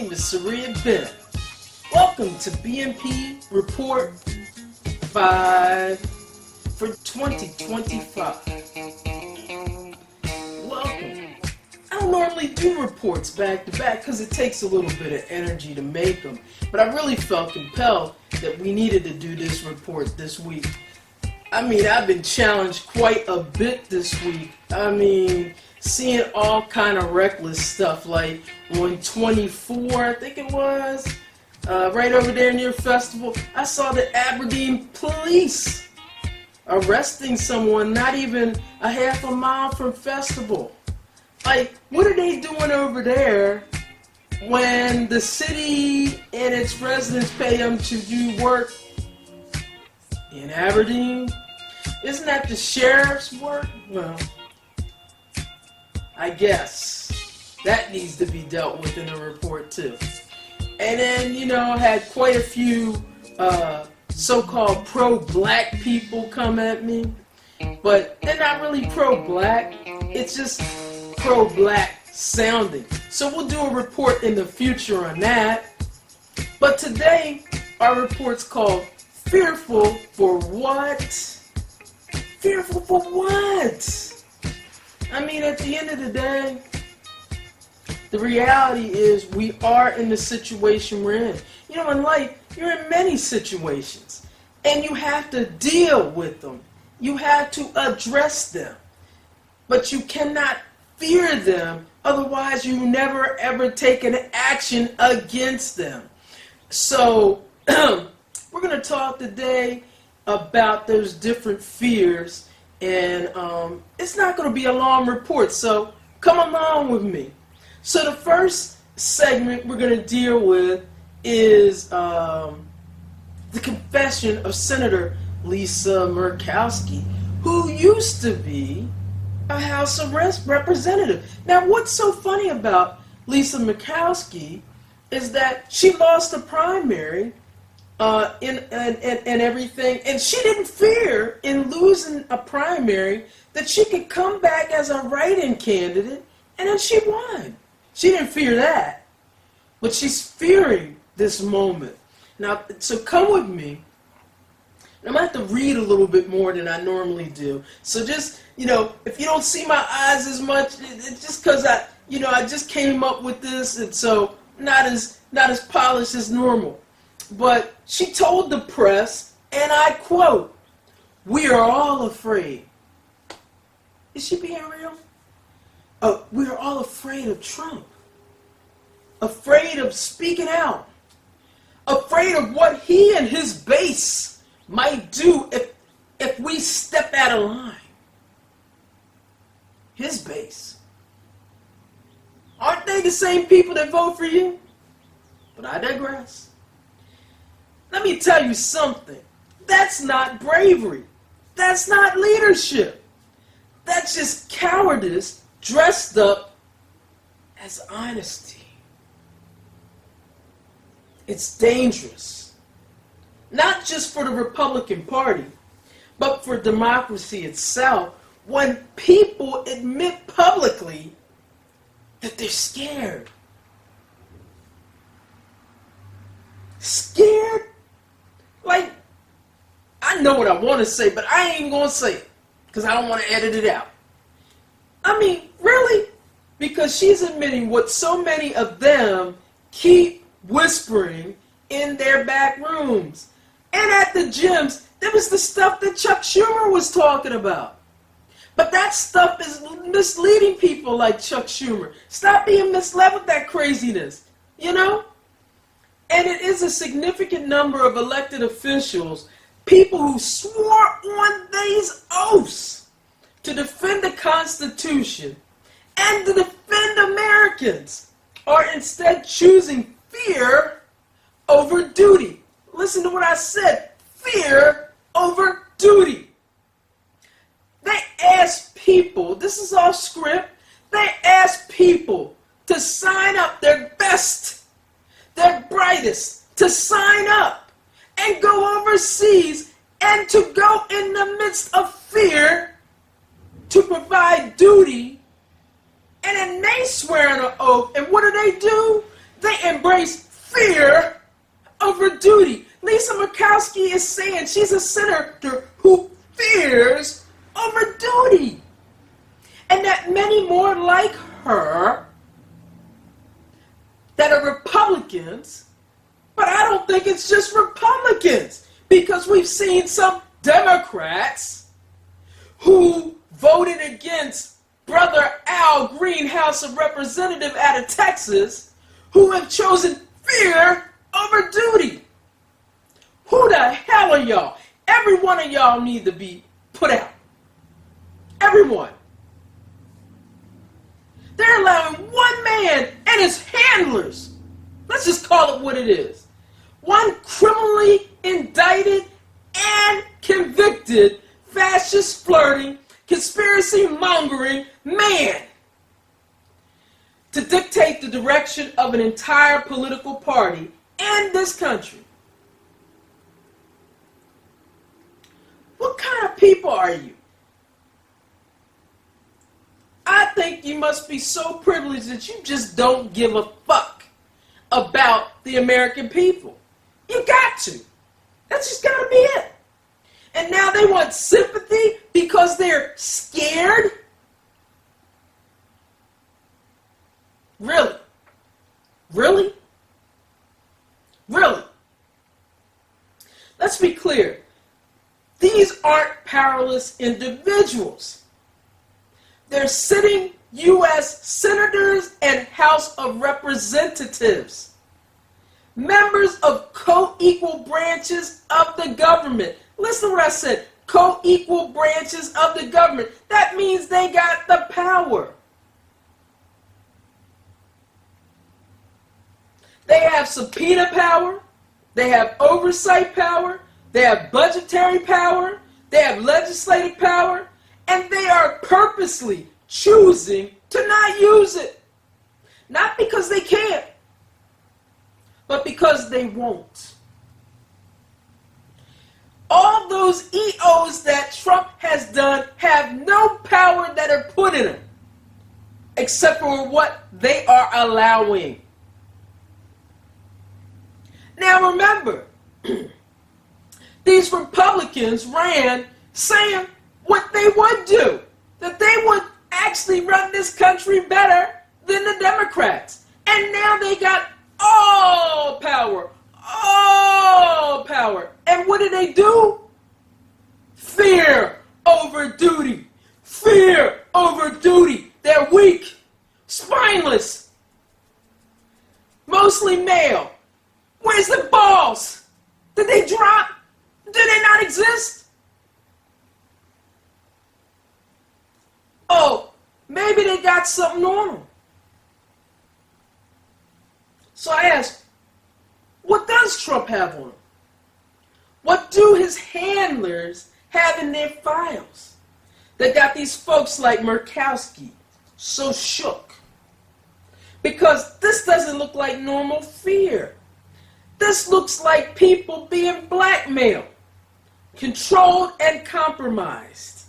name is Sarahia Benn. Welcome to BNP Report 5 for 2025. Welcome. I don't normally do reports back to back because it takes a little bit of energy to make them, but I really felt compelled that we needed to do this report this week. I mean, I've been challenged quite a bit this week. I mean, seeing all kind of reckless stuff, like on 24, I think it was, right over there near Festival, I saw the Aberdeen police arresting someone not even a half a mile from Festival. Like, what are they doing over there when the city and its residents pay them to do work in Aberdeen? Isn't that the sheriff's work? Well, I guess that needs to be dealt with in a report too. And then, you know, I had quite a few so-called pro-black people come at me, but they're not really pro-black. It's just pro-black sounding. So we'll do a report in the future on that. But today, our report's called Fearful for What? Fearful for what? I mean, at the end of the day, the reality is we are in the situation we're in. You know, in life, you're in many situations, and you have to deal with them. You have to address them. But you cannot fear them, otherwise you never ever take an action against them. So, we're going to talk today about those different fears. And it's not going to be a long report, so come along with me. So the first segment we're going to deal with is the confession of Senator Lisa Murkowski, who used to be a House of Representative. Now, what's so funny about Lisa Murkowski is that she lost the primary and everything, and she didn't fear in losing a primary that she could come back as a write-in candidate, and then she won. She didn't fear that, but she's fearing this moment. Now, so come with me. I'm going to have to read a little bit more than I normally do. So just, you know, if you don't see my eyes as much, it's just because I just came up with this, and so not as polished as normal. But she told the press, and I quote, "We are all afraid." Is she being real? We are all afraid of Trump. Afraid of speaking out. Afraid of what he and his base might do if we step out of line. His base. Aren't they the same people that vote for you? But I digress. Let me tell you something. That's not bravery. That's not leadership. That's just cowardice dressed up as honesty. It's dangerous. Not just for the Republican Party, but for democracy itself, when people admit publicly that they're scared. Scared? Like, I know what I want to say, but I ain't going to say it because I don't want to edit it out. I mean, really? Because she's admitting what so many of them keep whispering in their back rooms. And at the gyms, there was the stuff that Chuck Schumer was talking about. But that stuff is misleading people like Chuck Schumer. Stop being misled with that craziness, you know? And it is a significant number of elected officials, people who swore on these oaths to defend the Constitution and to defend Americans, are instead choosing fear over duty. Listen to what I said, fear over duty. They ask people, this is all script, they ask people to sign up their best, their brightest, to sign up and go overseas and to go in the midst of fear to provide duty. And then they swear on an oath. And what do? They embrace fear over duty. Lisa Murkowski is saying she's a senator who fears over duty. And that many more like her that are Republicans, but I don't think it's just Republicans, because we've seen some Democrats who voted against Brother Al Green, House of Representative out of Texas, who have chosen fear over duty. Who the hell are y'all? Every one of y'all need to be put out. Everyone. They're allowing one man and his handlers, let's just call it what it is, one criminally indicted and convicted fascist flirting, conspiracy mongering man to dictate the direction of an entire political party in this country. What kind of people are you? I think you must be so privileged that you just don't give a fuck about the American people. You got to. That's just got to be it. And now they want sympathy because they're scared? Really? Really? Really? Let's be clear. These aren't powerless individuals. They're sitting U.S. senators and House of Representatives, members of co-equal branches of the government. Listen to what I said, co-equal branches of the government. That means they got the power. They have subpoena power, they have oversight power, they have budgetary power, they have legislative power, and they are purposely choosing to not use it. Not because they can't, but because they won't. All those EOs that Trump has done have no power that are put in them, except for what they are allowing. Now remember, these Republicans ran saying what they would do, that they would actually run this country better than the Democrats. And now they got all power, all power. And what do? Fear over duty. Fear over duty. They're weak, spineless, mostly male. Where's the balls? Did they drop? Do they not exist? Oh, maybe they got something normal. So I ask, what does Trump have on him? What do his handlers have in their files that got these folks like Murkowski so shook? Because this doesn't look like normal fear. This looks like people being blackmailed, controlled, and compromised.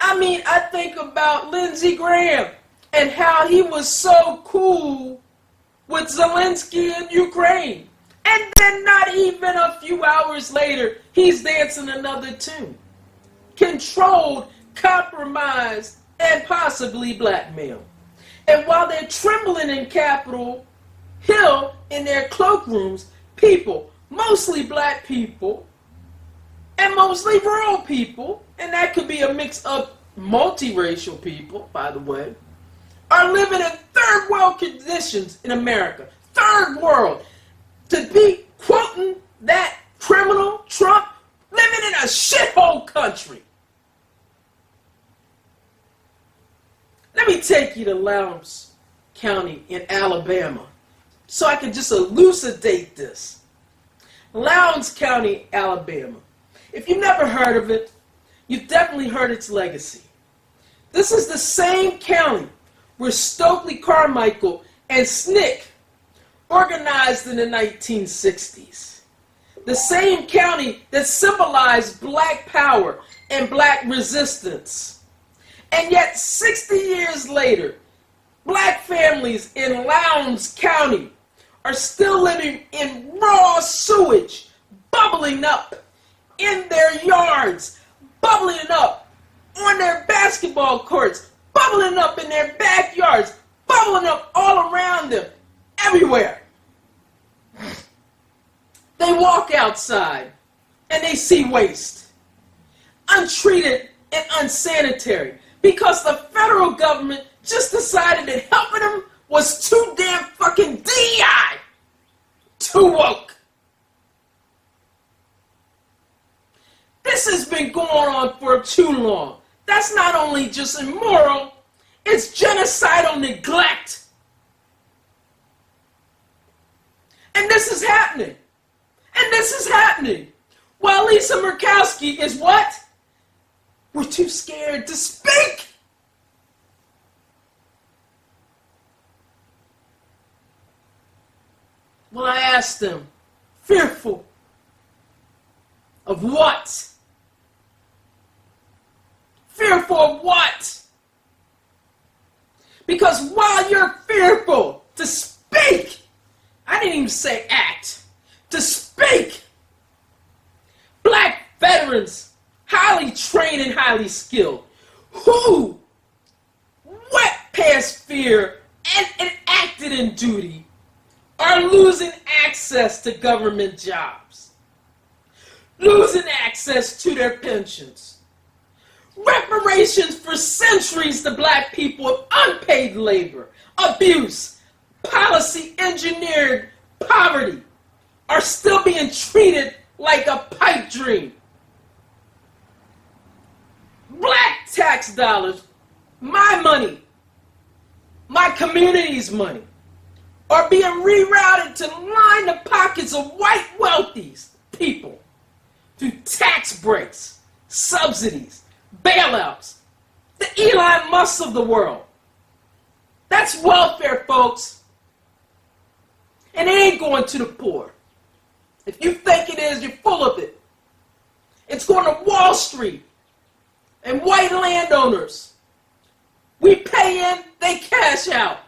I mean, I think about Lindsey Graham and how he was so cool with Zelensky in Ukraine. And then not even a few hours later, he's dancing another tune. Controlled, compromised, and possibly blackmailed. And while they're trembling in Capitol Hill in their cloakrooms, people, mostly black people, and mostly rural people, and that could be a mix of multiracial people, by the way, are living in third world conditions in America. Third world. To be quoting that criminal Trump, living in a shithole country. Let me take you to Lowndes County in Alabama so I can just elucidate this. Lowndes County, Alabama. If you've never heard of it, you've definitely heard its legacy. This is the same county where Stokely Carmichael and SNCC organized in the 1960s. The same county that symbolized black power and black resistance. And yet 60 years later, Black families in Lowndes County are still living in raw sewage, bubbling up in their yards, bubbling up on their basketball courts, bubbling up in their backyards, bubbling up all around them, everywhere. They walk outside and they see waste, untreated and unsanitary, because the federal government just decided that helping them was too damn fucking DEI, too woke. This has been going on for too long. That's not only just immoral, it's genocidal neglect. And this is happening. And this is happening while Lisa Murkowski is what? We're too scared to speak. Well, I asked them, fearful of what? Fearful of what? Because while you're fearful to speak, I didn't even say act, to speak, black veterans, highly trained and highly skilled, who went past fear and acted in duty, are losing access to government jobs, losing access to their pensions. Reparations for centuries to black people of unpaid labor, abuse, policy engineered poverty are still being treated like a pipe dream. Black tax dollars, my money, my community's money, are being rerouted to line the pockets of white wealthy people through tax breaks, subsidies, bailouts, the Elon Musk of the world. That's welfare, folks. And it ain't going to the poor. If you think it is, you're full of it. It's going to Wall Street and white landowners. We pay in, they cash out.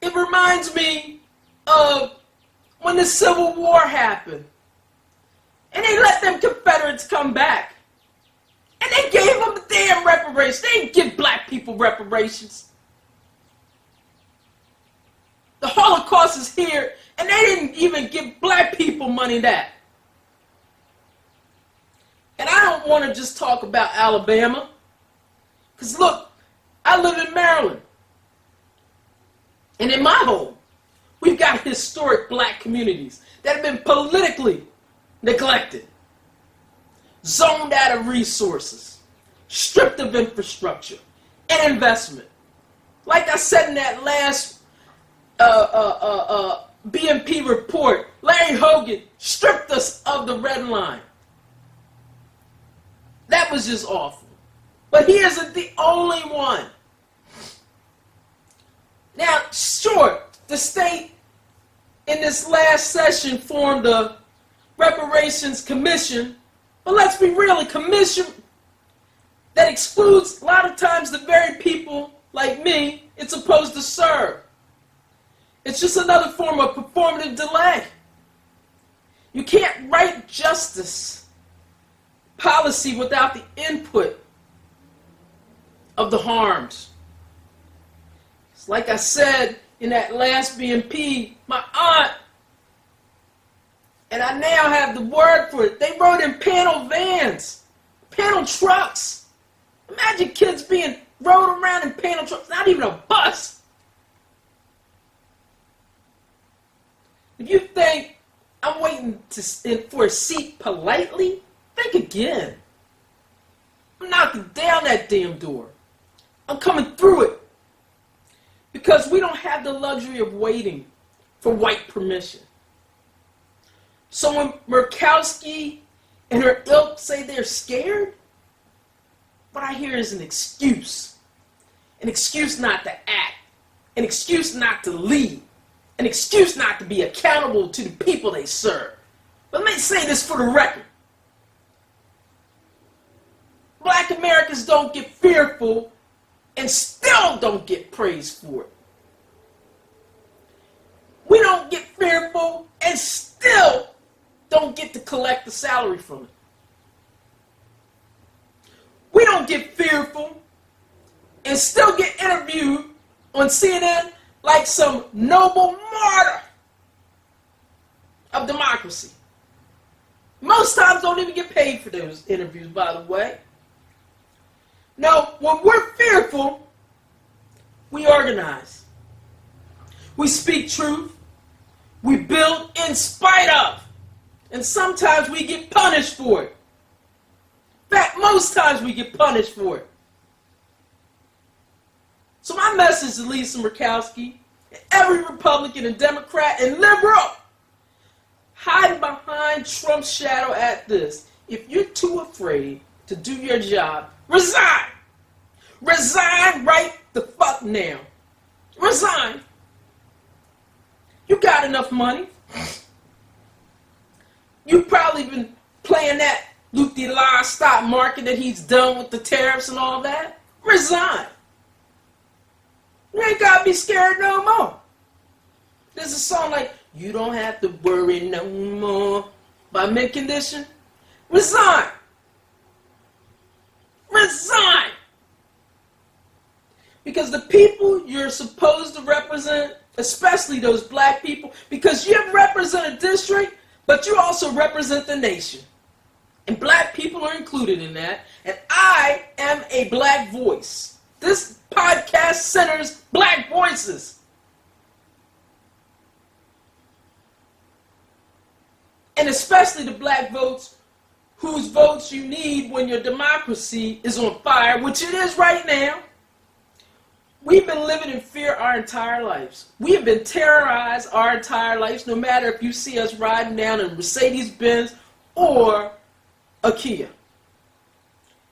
It reminds me of when the Civil War happened. And they let them Confederates come back. And they gave them the damn reparations. They didn't give black people reparations. The Holocaust is here, and they didn't even give black people money that. And I don't want to just talk about Alabama. Because look, I live in Maryland. And in my home, we've got historic black communities that have been politically neglected, zoned out of resources, stripped of infrastructure and investment. Like I said in that last BNP report, Larry Hogan stripped us of the red line. That was just awful. But he isn't the only one. Now, sure, the state in this last session formed a reparations commission, but let's be real, a commission that excludes a lot of times the very people like me it's supposed to serve. It's just another form of performative delay. You can't write justice policy without the input of the harmed. It's like I said in that last BNP, my aunt, and I now have the word for it, they rode in panel vans, panel trucks. Imagine kids being rode around in panel trucks, not even a bus. If you think I'm waiting for a seat politely, think again. I'm knocking down that damn door. I'm coming through it. Because we don't have the luxury of waiting for white permission. So when Murkowski and her ilk say they're scared, what I hear is an excuse. An excuse not to act. An excuse not to lead. An excuse not to be accountable to the people they serve. But let me say this for the record. Black Americans don't get fearful and still don't get praised for it. We don't get fearful and still don't get to collect the salary from it. We don't get fearful and still get interviewed on CNN like some noble martyr of democracy. Most times don't even get paid for those interviews, by the way. No, when we're fearful, we organize. We speak truth. We build in spite of. And sometimes we get punished for it. In fact, most times we get punished for it. So my message to Lisa Murkowski and every Republican and Democrat and liberal hiding behind Trump's shadow at this: if you're too afraid to do your job, resign. Resign right the fuck now. Resign. You got enough money. You've probably been playing that loot-de-la stock market that he's done with the tariffs and all that. Resign. You ain't got to be scared no more. There's a song like, "You don't have to worry no more" by Mint Condition. Resign. Resign. Because the people you're supposed to represent, especially those black people, because you represent a district, but you also represent the nation. And black people are included in that. And I am a black voice. This podcast centers black voices. And especially the black votes, whose votes you need when your democracy is on fire, which it is right now. We've been living in fear our entire lives. We have been terrorized our entire lives, no matter if you see us riding down in Mercedes-Benz or a Kia.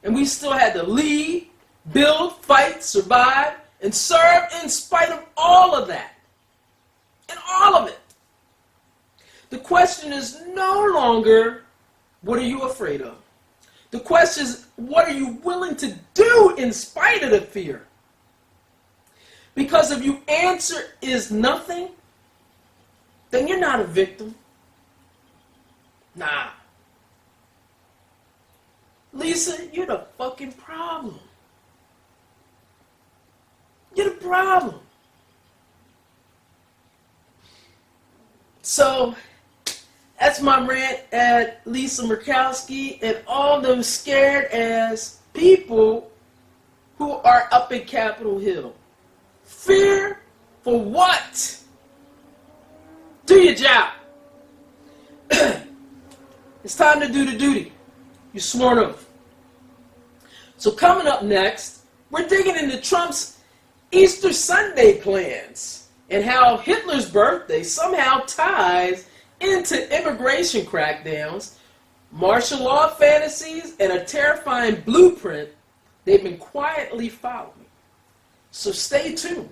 And we still had to lead, build, fight, survive, and serve in spite of all of that. And all of it. The question is no longer, what are you afraid of? The question is, what are you willing to do in spite of the fear? Because if your answer is nothing, then you're not a victim. Nah. Lisa, you're the fucking problem. You're the problem. So, that's my rant at Lisa Murkowski and all those scared ass people who are up in Capitol Hill. Fear for what? Do your job. It's time to do the duty. You sworn oath. So coming up next, we're digging into Trump's Easter Sunday plans and how Hitler's birthday somehow ties into immigration crackdowns, martial law fantasies, and a terrifying blueprint they've been quietly following. So stay tuned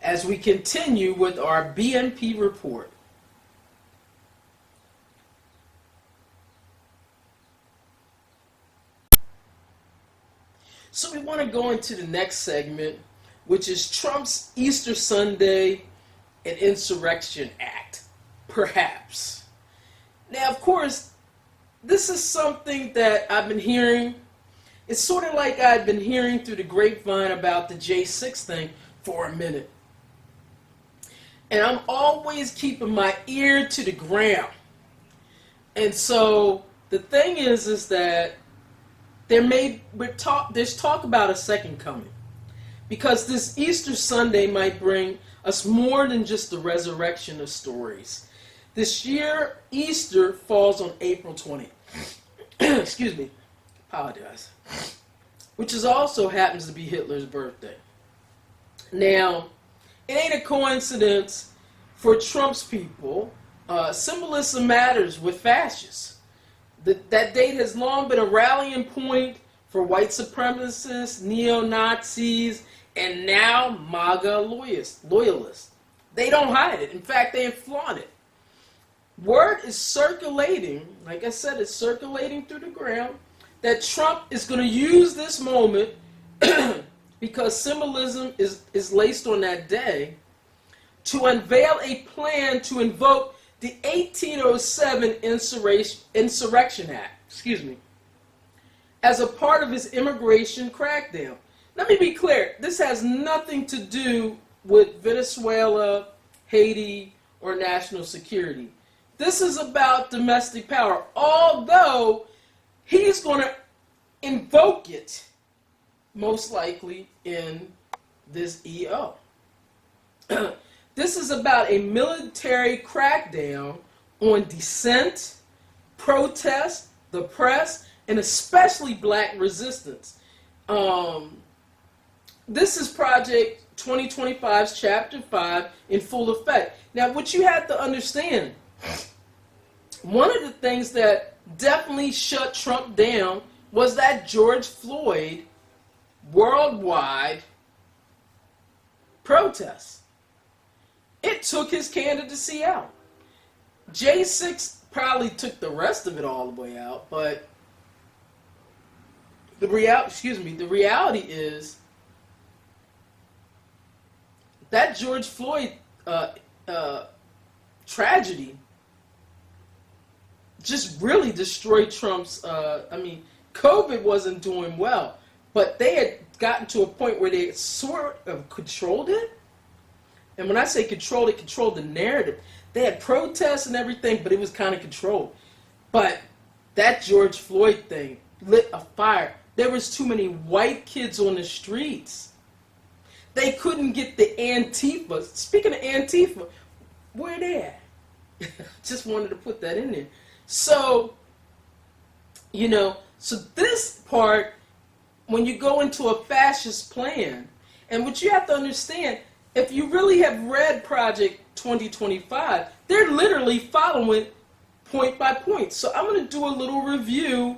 as we continue with our BNP report. So we want to go into the next segment, which is Trump's Easter Sunday and Insurrection Act, perhaps. Now, of course, this is something that I've been hearing. It's sort of like I've been hearing through the grapevine about the J6 thing for a minute. And I'm always keeping my ear to the ground. And so the thing is that there's talk about a second coming. Because this Easter Sunday might bring us more than just the resurrection of stories. This year, Easter falls on April 20th. Excuse me. Apologize. Which is also happens to be Hitler's birthday. Now, it ain't a coincidence for Trump's people. Symbolism matters with fascists. That date has long been a rallying point for white supremacists, neo-Nazis, and now MAGA loyalists. They don't hide it. In fact, they flaunt it. Word is circulating, like I said, it's circulating through the ground, that Trump is going to use this moment because symbolism is laced on that day to unveil a plan to invoke the 1807 Insurrection Act, as a part of his immigration crackdown. Let me be clear, this has nothing to do with Venezuela, Haiti, or national security. This is about domestic power, although he's going to invoke it, most likely, in this EO. This is about a military crackdown on dissent, protest, the press, and especially black resistance. This is Project 2025's Chapter 5 in full effect. Now, what you have to understand, one of the things that definitely shut Trump down was that George Floyd worldwide protest. It took his candidacy out. J6 probably took the rest of it all the way out, but the reality is that George Floyd tragedy just really destroyed Trump's, COVID wasn't doing well, but they had gotten to a point where they sort of controlled it. And when I say controlled, it controlled the narrative. They had protests and everything, but it was kind of controlled. But that George Floyd thing lit a fire. There was too many white kids on the streets. They couldn't get the Antifa. Speaking of Antifa, where they at? Just wanted to put that in there. So, so this part, when you go into a fascist plan, and what you have to understand, if you really have read Project 2025, they're literally following point by point. So I'm going to do a little review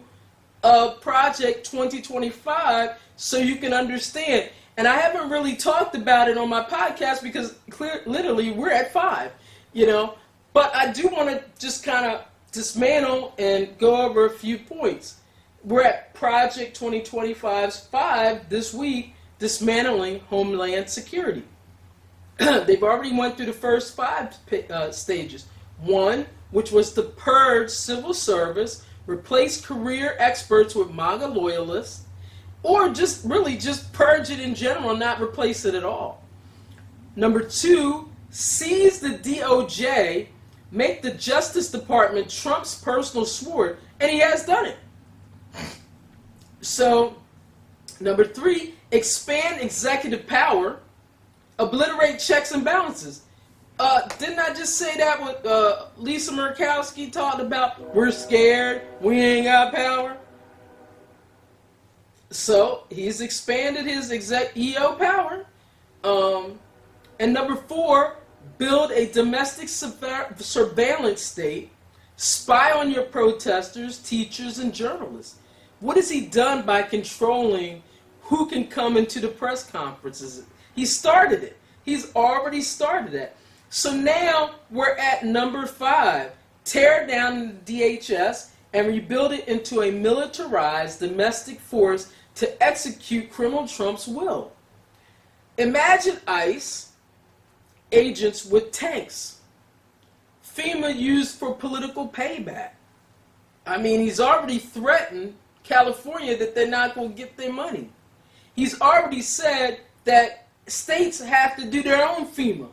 of Project 2025 so you can understand. And I haven't really talked about it on my podcast because literally we're at 5, But I do want to just kind of dismantle and go over a few points. We're at Project 2025's 5 this week, dismantling Homeland Security. They've already went through the first 5 stages. 1, which was to purge civil service, replace career experts with MAGA loyalists, or just purge it in general, not replace it at all. Number 2, seize the DOJ, make the Justice Department Trump's personal sword, and he has done it. So, number 3, expand executive power, obliterate checks and balances. Didn't I just say that what Lisa Murkowski talked about? We're scared, we ain't got power. So he's expanded his EO power. And number 4, build a domestic surveillance state, spy on your protesters, teachers, and journalists. What has he done by controlling who can come into the press conferences? He started it. He's already started it. So now we're at number 5. Tear down the DHS and rebuild it into a militarized domestic force to execute criminal Trump's will. Imagine ICE agents with tanks. FEMA used for political payback. He's already threatened California that they're not going to get their money. He's already said that states have to do their own FEMA.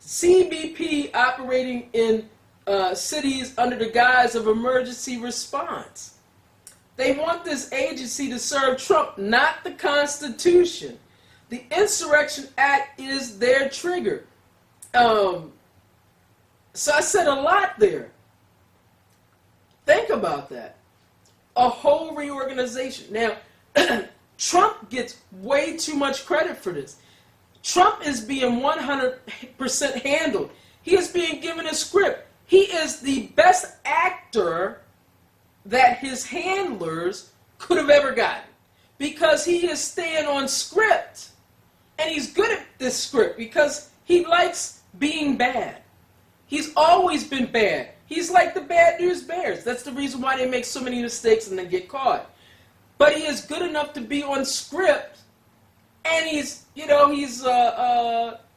CBP operating in cities under the guise of emergency response. They want this agency to serve Trump, not the Constitution. The Insurrection Act is their trigger. So I said a lot there. Think about that. A whole reorganization. Now, Trump gets way too much credit for this. Trump is being 100% handled. He is being given a script. He is the best actor that his handlers could have ever gotten because he is staying on script. And he's good at this script because he likes being bad. He's always been bad. He's like the Bad News Bears. That's the reason why they make so many mistakes and then get caught. But he is good enough to be on script, and he's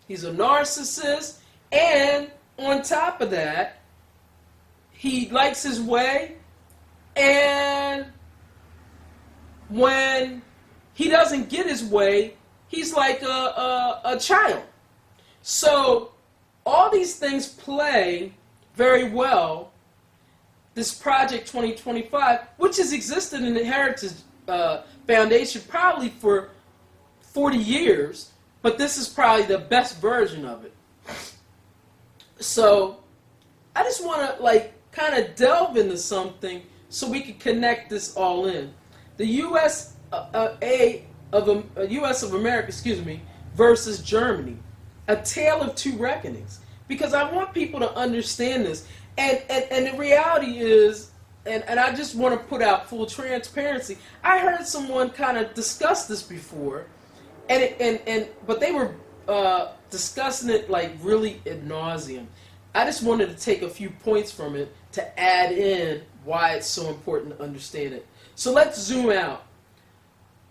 He's a narcissist, and on top of that, he likes his way, and when he doesn't get his way, he's like a child. So all these things play very well this Project 2025, which has existed in the Heritage Foundation probably for 40 years, but this is probably the best version of it. So I just want to kind of delve into something so we can connect this all in. The U.S. of America, versus Germany, a tale of two reckonings. Because I want people to understand this, and the reality is, and I just want to put out full transparency. I heard someone kind of discuss this before, but they were discussing it like really ad nauseum. I just wanted to take a few points from it to add in why it's so important to understand it. So let's zoom out.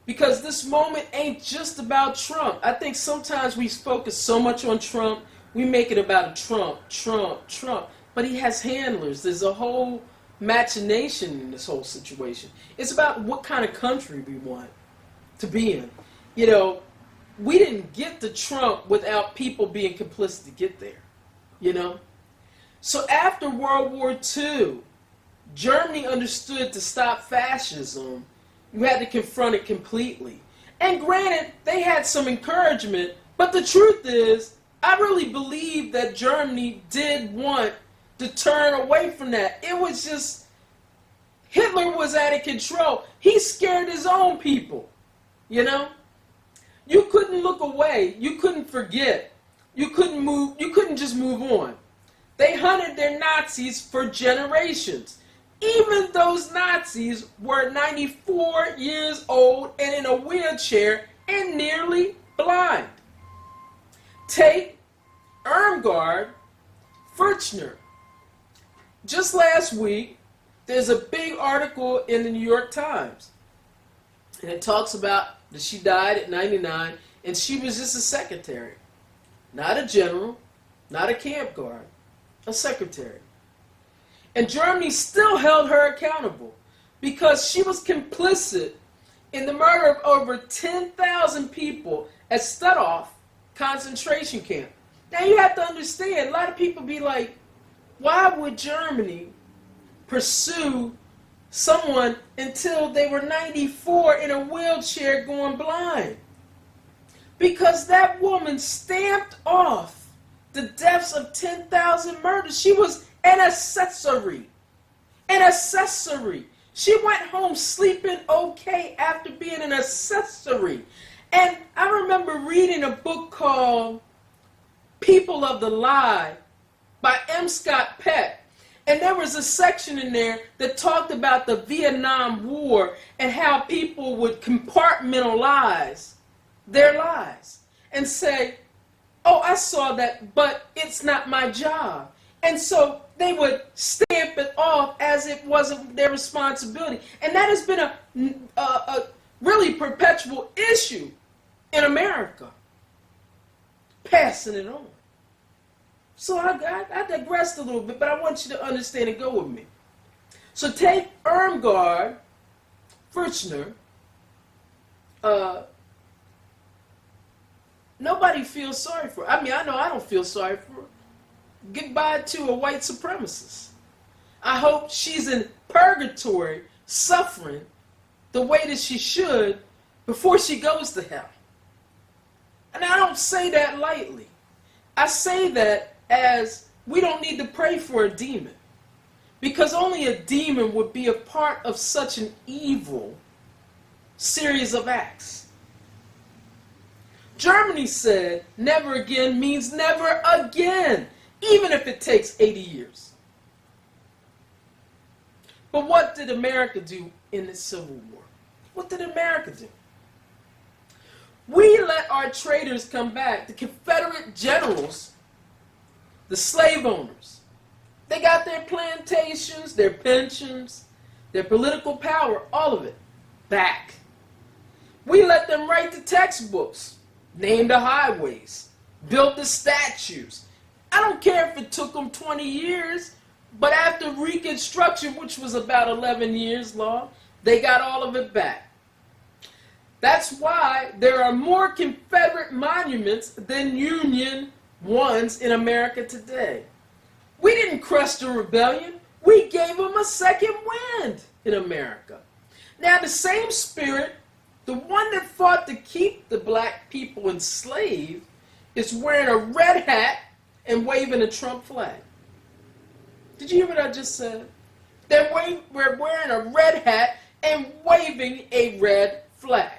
Because this moment ain't just about Trump. I think sometimes we focus so much on Trump, we make it about Trump. But he has handlers. There's a whole machination in this whole situation. It's about what kind of country we want to be in. You know, we didn't get to Trump without people being complicit to get there. You know? So after World War II, Germany understood to stop fascism, you had to confront it completely. And granted, they had some encouragement, but the truth is, I really believe that Germany did want to turn away from that. It was just, Hitler was out of control. He scared his own people, you know? You couldn't look away. You couldn't forget. You couldn't just move on. They hunted their Nazis for generations. Even those Nazis were 94 years old and in a wheelchair and nearly blind. Take Irmgard Furchner. Just last week, there's a big article in the New York Times. And it talks about that she died at 99 and she was just a secretary. Not a general, not a camp guard, a secretary. And Germany still held her accountable because she was complicit in the murder of over 10,000 people at Stutthof concentration camp. Now you have to understand, a lot of people be like, why would Germany pursue someone until they were 94 in a wheelchair going blind? Because that woman stamped off the deaths of 10,000 murders. She was an accessory. An accessory. She went home sleeping okay after being an accessory. And I remember reading a book called People of the Lie by M. Scott Peck. And there was a section in there that talked about the Vietnam War and how people would compartmentalize their lies and say, oh, I saw that, but it's not my job. And so they would stamp it off as it wasn't their responsibility. And that has been a really perpetual issue in America. Passing it on. So I digressed a little bit, but I want you to understand and go with me. So take Irmgard Furchner. Nobody feels sorry for her. I mean, I know I don't feel sorry for her. Goodbye to a white supremacist. I hope she's in purgatory, suffering the way that she should before she goes to hell. And I don't say that lightly. I say that as we don't need to pray for a demon, because only a demon would be a part of such an evil series of acts. Germany said never again means never again, even if it takes 80 years. But what did America do in the Civil War? What did America do? We let our traitors come back, the Confederate generals, the slave owners. They got their plantations, their pensions, their political power, all of it, back. We let them write the textbooks, name the highways, build the statues. I don't care if it took them 20 years, but after Reconstruction, which was about 11 years long, they got all of it back. That's why there are more Confederate monuments than Union ones in America today. We didn't crush the rebellion. We gave them a second wind in America. Now, the same spirit, the one that fought to keep the black people enslaved, is wearing a red hat and waving a Trump flag. Did you hear what I just said? We're wearing a red hat and waving a red flag.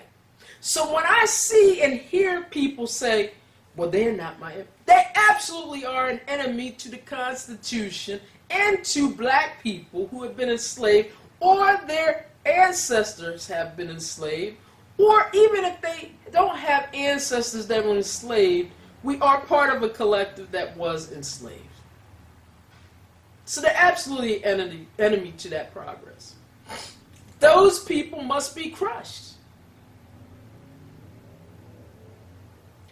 So when I see and hear people say, well, they're not my enemy, they absolutely are an enemy to the Constitution and to black people who have been enslaved, or their ancestors have been enslaved, or even if they don't have ancestors that were enslaved, we are part of a collective that was enslaved. So they're absolutely enemy to that progress. Those people must be crushed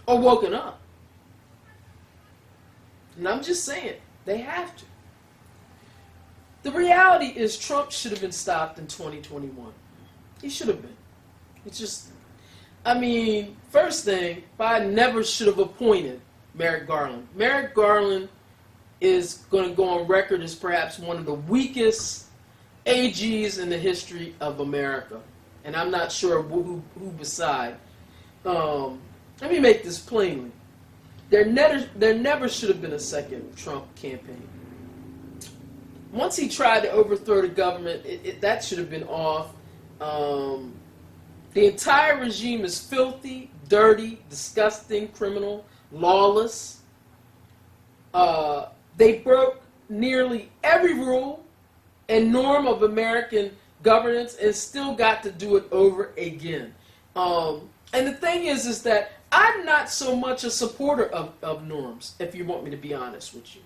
or woken up. And I'm just saying, they have to. The reality is Trump should have been stopped in 2021. He should have been. It's just, I mean, first thing, Biden never should have appointed Merrick Garland. Merrick Garland is going to go on record as perhaps one of the weakest AGs in the history of America. And I'm not sure who beside. Let me make this plainly. There never should have been a second Trump campaign. Once he tried to overthrow the government, that should have been off. The entire regime is filthy, dirty, disgusting, criminal, lawless. They broke nearly every rule and norm of American governance and still got to do it over again. And the thing is that I'm not so much a supporter of norms, if you want me to be honest with you.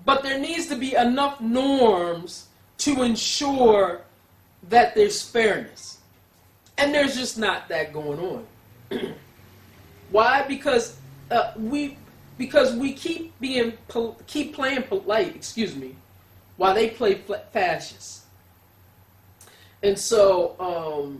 But there needs to be enough norms to ensure that there's fairness. And there's just not that going on. Why? Because we keep playing polite, while they play fascist. And so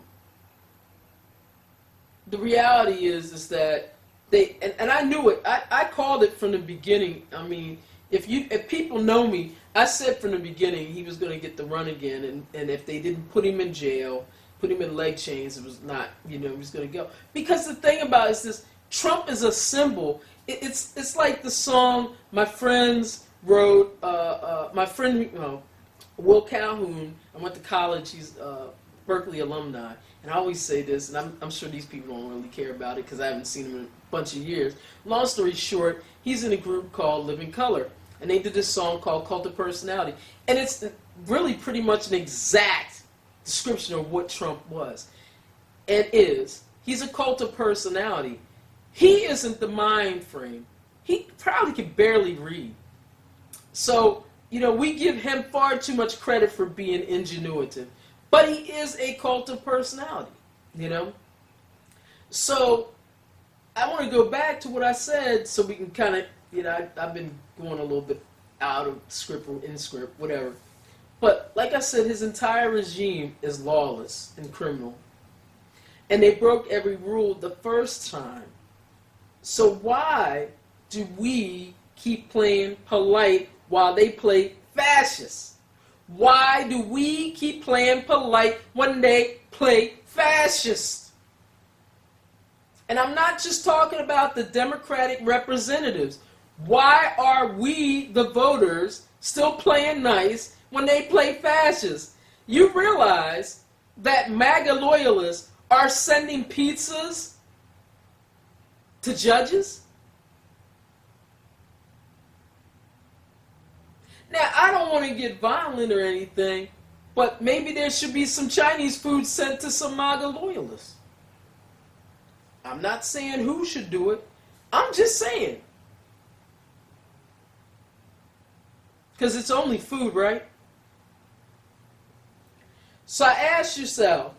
the reality is that they, and I knew it. I called it from the beginning. I mean, if people know me, I said from the beginning he was going to get the run again, and if they didn't put him in jail, put him in leg chains, it was not, he was going to go. Because the thing about it is this: Trump is a symbol. It's like the song my friends wrote. My friend Will Calhoun. I went to college. He's Berkeley alumni, and I always say this, and I'm sure these people don't really care about it because I haven't seen him in a bunch of years. Long story short, he's in a group called Living Color, and they did this song called Cult of Personality, and it's really pretty much an exact description of what Trump was and is. He's a cult of personality. He isn't the mind frame. He probably can barely read. So, we give him far too much credit for being ingenuitive. But he is a cult of personality, So, I want to go back to what I said so we can kind of, I've been going a little bit out of script or in script, whatever. But, like I said, his entire regime is lawless and criminal. And they broke every rule the first time. So why do we keep playing polite while they play fascist? Why do we keep playing polite when they play fascist? And I'm not just talking about the Democratic representatives. Why are we, the voters, still playing nice when they play fascist? You realize that MAGA loyalists are sending pizzas to judges? Now, I don't want to get violent or anything, but maybe there should be some Chinese food sent to some MAGA loyalists. I'm not saying who should do it. I'm just saying. Because it's only food, right? So I ask yourself,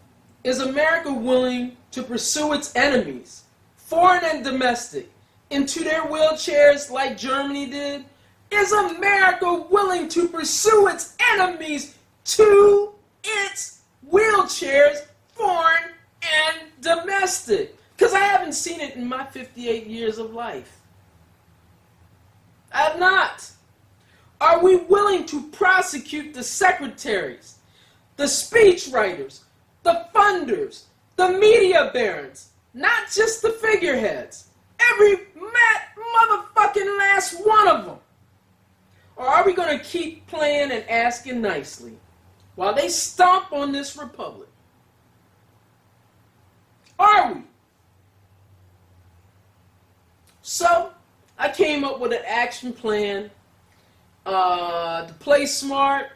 is America willing to pursue its enemies, foreign and domestic, into their wheelchairs like Germany did? Is America willing to pursue its enemies to its wheelchairs, foreign and domestic? Because I haven't seen it in my 58 years of life. I have not. Are we willing to prosecute the secretaries, the speechwriters, the funders, the media barons, not just the figureheads, every motherfucking last one of them? Or are we going to keep playing and asking nicely while they stomp on this republic? Are we? So, I came up with an action plan to play smart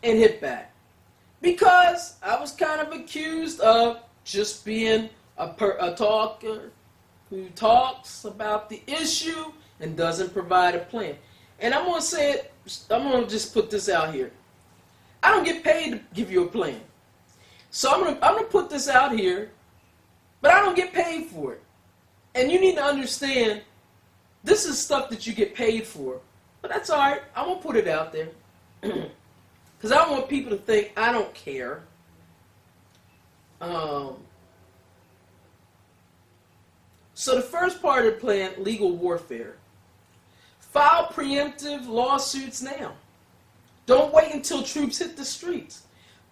and hit back. Because I was kind of accused of just being a talker who talks about the issue and doesn't provide a plan. And I'm going to say it, I'm going to just put this out here. I don't get paid to give you a plan. So I'm going to put this out here, but I don't get paid for it. And you need to understand, this is stuff that you get paid for. But that's all right. I'm going to put it out there. Because I don't want people to think I don't care. So the first part of the plan, legal warfare. File preemptive lawsuits now. Don't wait until troops hit the streets.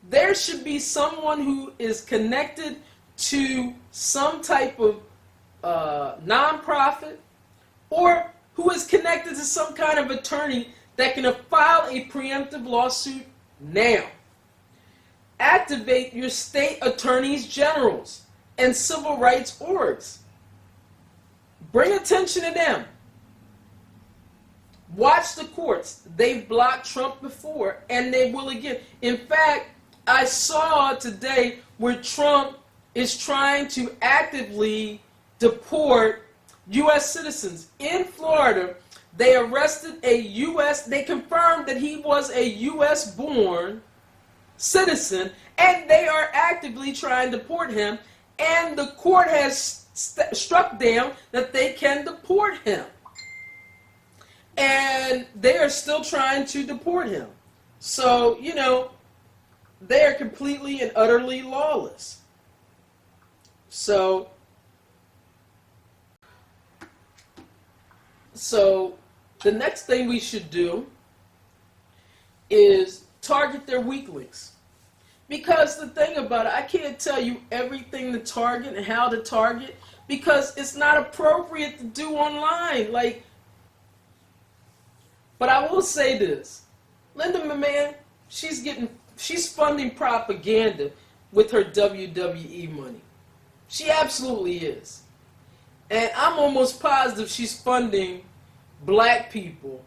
There should be someone who is connected to some type of nonprofit, or who is connected to some kind of attorney that can file a preemptive lawsuit now. Activate your state attorneys generals and civil rights orgs. Bring attention to them. Watch the courts. They've blocked Trump before, and they will again. In fact, I saw today where Trump is trying to actively deport U.S. citizens. In Florida, they arrested they confirmed that he was a U.S.-born citizen, and they are actively trying to deport him, and the court has struck down that they can deport him. And they are still trying to deport him. So, you know, they are completely and utterly lawless. So the next thing we should do is target their weak links. Because the thing about it, I can't tell you everything to target and how to target, because it's not appropriate to do online. But I will say this. Linda McMahon, she's funding propaganda with her WWE money. She absolutely is. And I'm almost positive she's funding black people,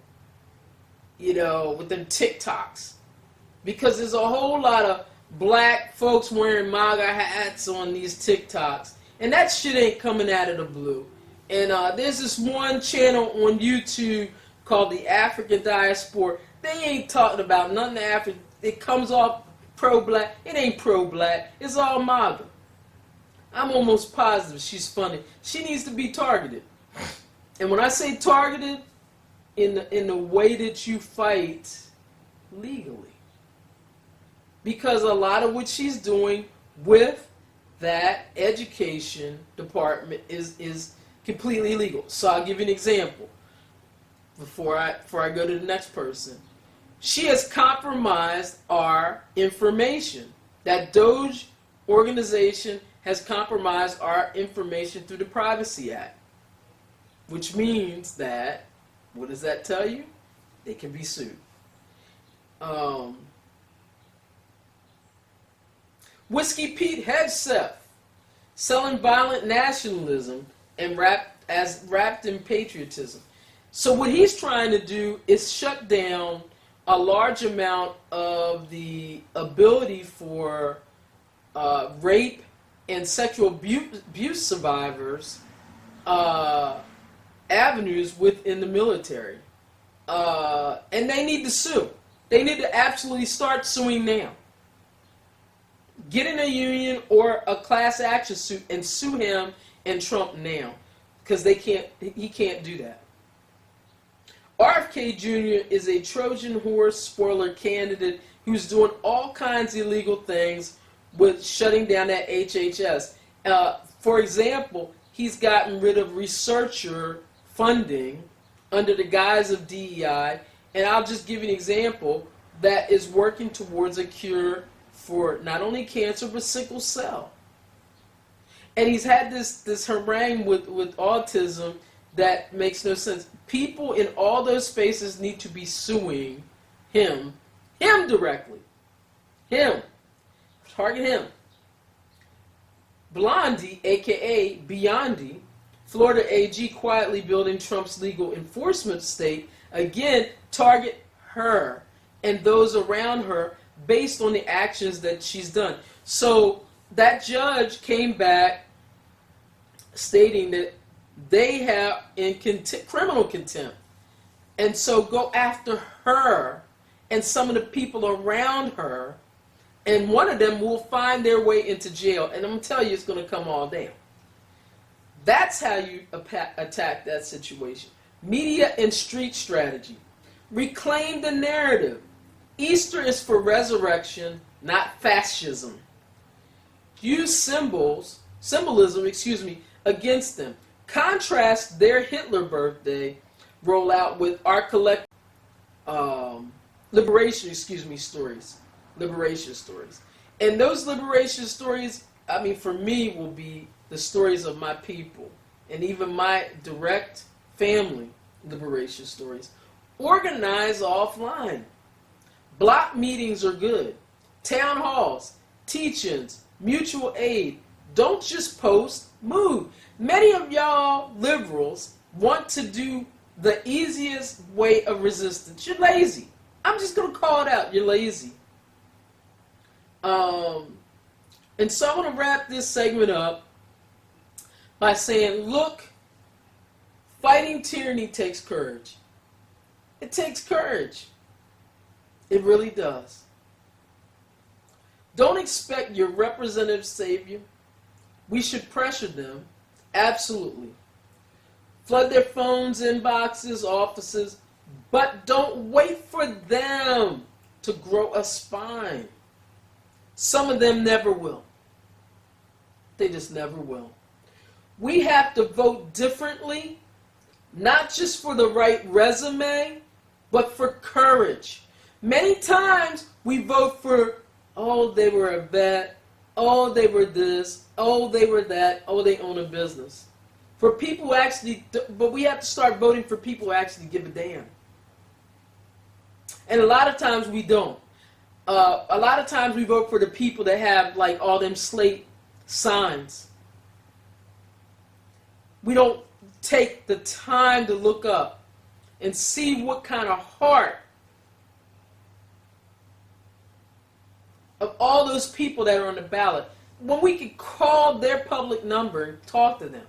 you know, with them TikToks. Because there's a whole lot of black folks wearing MAGA hats on these TikToks. And that shit ain't coming out of the blue. And there's this one channel on YouTube called the African Diaspora. They ain't talking about nothing African. It comes off pro-black. It ain't pro-black. It's all MAGA. I'm almost positive she's funding. She needs to be targeted. And when I say targeted, in the way that you fight legally. Because a lot of what she's doing with that education department is completely illegal. So I'll give you an example before I go to the next person. She has compromised our information. That Doge organization has compromised our information through the Privacy Act. Which means that, what does that tell you? They can be sued. Whiskey Pete Hegseth, selling violent nationalism and wrapped in patriotism. So what he's trying to do is shut down a large amount of the ability for rape and sexual abuse survivors avenues within the military. And they need to sue. They need to absolutely start suing now. Get in a union or a class action suit and sue him and Trump now. because he can't do that. RFK Jr. is a Trojan horse spoiler candidate who's doing all kinds of illegal things with shutting down that HHS. For example, he's gotten rid of researcher funding under the guise of DEI, and I'll just give you an example that is working towards a cure for not only cancer but sickle cell. And he's had this harangue with autism that makes no sense. People in all those spaces need to be suing him directly. Him. Target him. Blondie, a.k.a. Biondi, Florida AG quietly building Trump's legal enforcement state, again, target her and those around her based on the actions that she's done. So that judge came back stating that they have in criminal contempt. And so go after her and some of the people around her, and one of them will find their way into jail. And I'm going to tell you, it's going to come all down. That's how you attack that situation. Media and street strategy. Reclaim the narrative. Easter is for resurrection, not fascism. Use symbolism, against them. Contrast their Hitler birthday rollout with our collective liberation stories. Liberation stories. And those liberation stories, I mean, for me, will be the stories of my people and even my direct family liberation stories. Organize offline. Block meetings are good. Town halls, teach-ins, mutual aid. Don't just post, move. Many of y'all liberals want to do the easiest way of resistance. You're lazy. I'm just going to call it out. You're lazy. And so I'm going to wrap this segment up by saying, look, fighting tyranny takes courage. It takes courage. It really does. Don't expect your representative savior. We should pressure them. Absolutely. Flood their phones, inboxes, offices, but don't wait for them to grow a spine. Some of them never will. They just never will. We have to vote differently, not just for the right resume, but for courage. Many times we vote for, oh, they were a vet, oh, they were this, oh, they were that, oh, they own a business. For people who actually, but we have to start voting for people who actually give a damn. And a lot of times we don't. A lot of times we vote for the people that have like all them slate signs. We don't take the time to look up and see what kind of heart of all those people that are on the ballot, when we could call their public number and talk to them.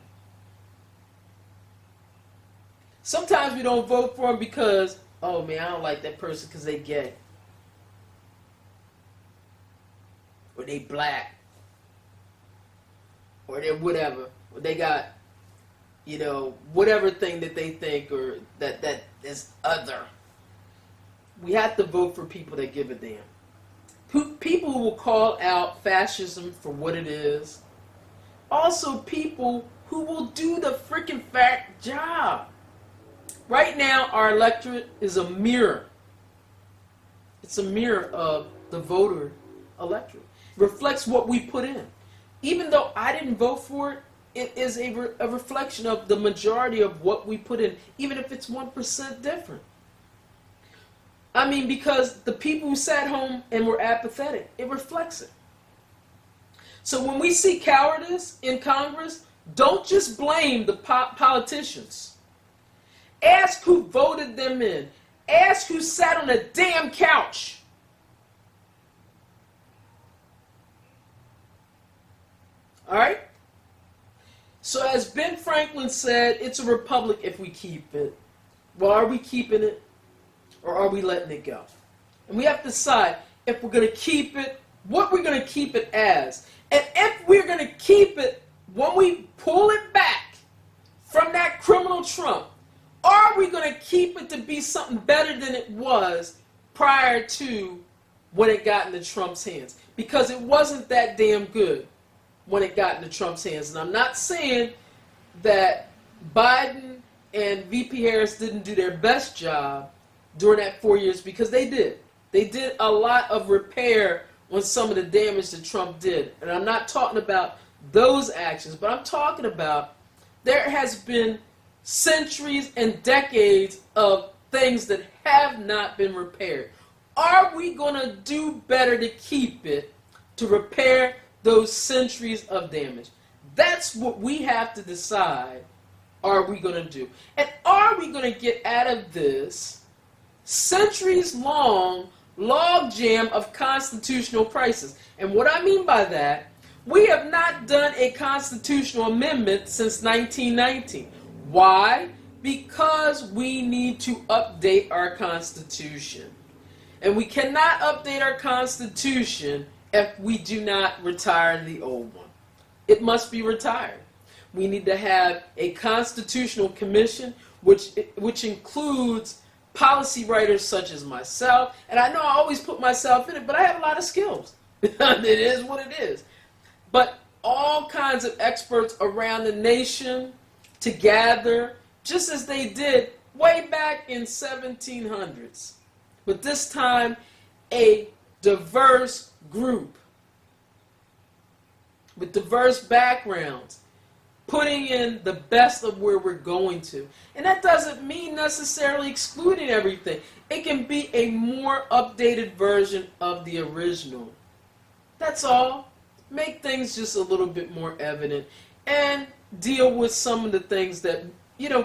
Sometimes we don't vote for them because, oh man, I don't like that person because they gay. Or they black. Or they're whatever. Or they got, you know, whatever thing that they think or that is other. We have to vote for people that give a damn. People who will call out fascism for what it is. Also people who will do the freaking fact job. Right now, our electorate is a mirror. It's a mirror of the voter electorate. It reflects what we put in. Even though I didn't vote for it, it is a reflection of the majority of what we put in, even if it's 1% different. I mean, because the people who sat home and were apathetic, it reflects it. So when we see cowardice in Congress, don't just blame the politicians. Ask who voted them in. Ask who sat on a damn couch. All right? So as Ben Franklin said, it's a republic if we keep it. Well, are we keeping it or are we letting it go? And we have to decide if we're going to keep it, what we're going to keep it as. And if we're going to keep it, when we pull it back from that criminal Trump? Are we going to keep it to be something better than it was prior to when it got into Trump's hands? Because it wasn't that damn good when it got into Trump's hands. And I'm not saying that Biden and VP Harris didn't do their best job during that 4 years, because they did. They did a lot of repair on some of the damage that Trump did. And I'm not talking about those actions, but I'm talking about there has been centuries and decades of things that have not been repaired. Are we going to do better to keep it, to repair those centuries of damage? That's what we have to decide, are we going to do? And are we going to get out of this centuries-long logjam of constitutional crisis? And what I mean by that, we have not done a constitutional amendment since 1919. Why? Because we need to update our Constitution. And we cannot update our Constitution if we do not retire the old one. It must be retired. We need to have a constitutional commission, which includes policy writers such as myself. And I know I always put myself in it, but I have a lot of skills. It is what it is. But all kinds of experts around the nation to gather, just as they did way back in 1700s. But this time, a diverse group with diverse backgrounds, putting in the best of where we're going to. And that doesn't mean necessarily excluding everything. It can be a more updated version of the original. That's all. Make things just a little bit more evident and deal with some of the things that,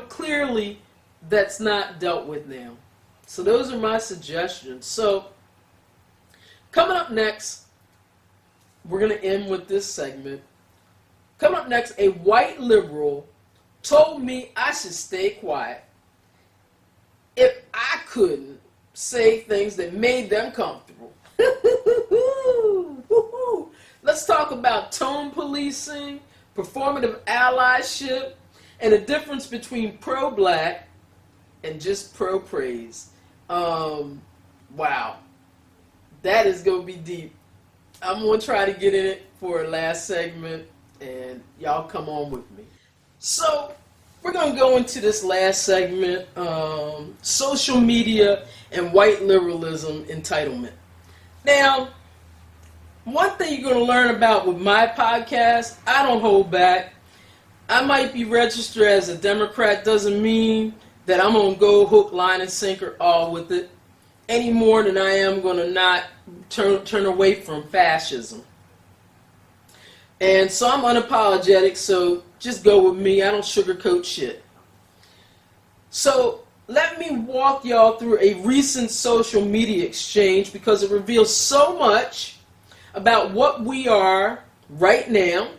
clearly that's not dealt with now. So those are my suggestions. So coming up next, we're going to end with this segment. Coming up next, a white liberal told me I should stay quiet if I couldn't say things that made them comfortable. Let's talk about tone policing, performative allyship, and the difference between pro-black and just pro-praise. Wow. That is going to be deep. I'm going to try to get in it for a last segment, and y'all come on with me. So, we're going to go into this last segment, social media and white liberalism entitlement. Now, one thing you're going to learn about with my podcast, I don't hold back. I might be registered as a Democrat, doesn't mean that I'm going to go hook, line, and sinker all with it any more than I am going to not turn away from fascism. And so I'm unapologetic, so just go with me. I don't sugarcoat shit. So let me walk y'all through a recent social media exchange because it reveals so much about what we are right now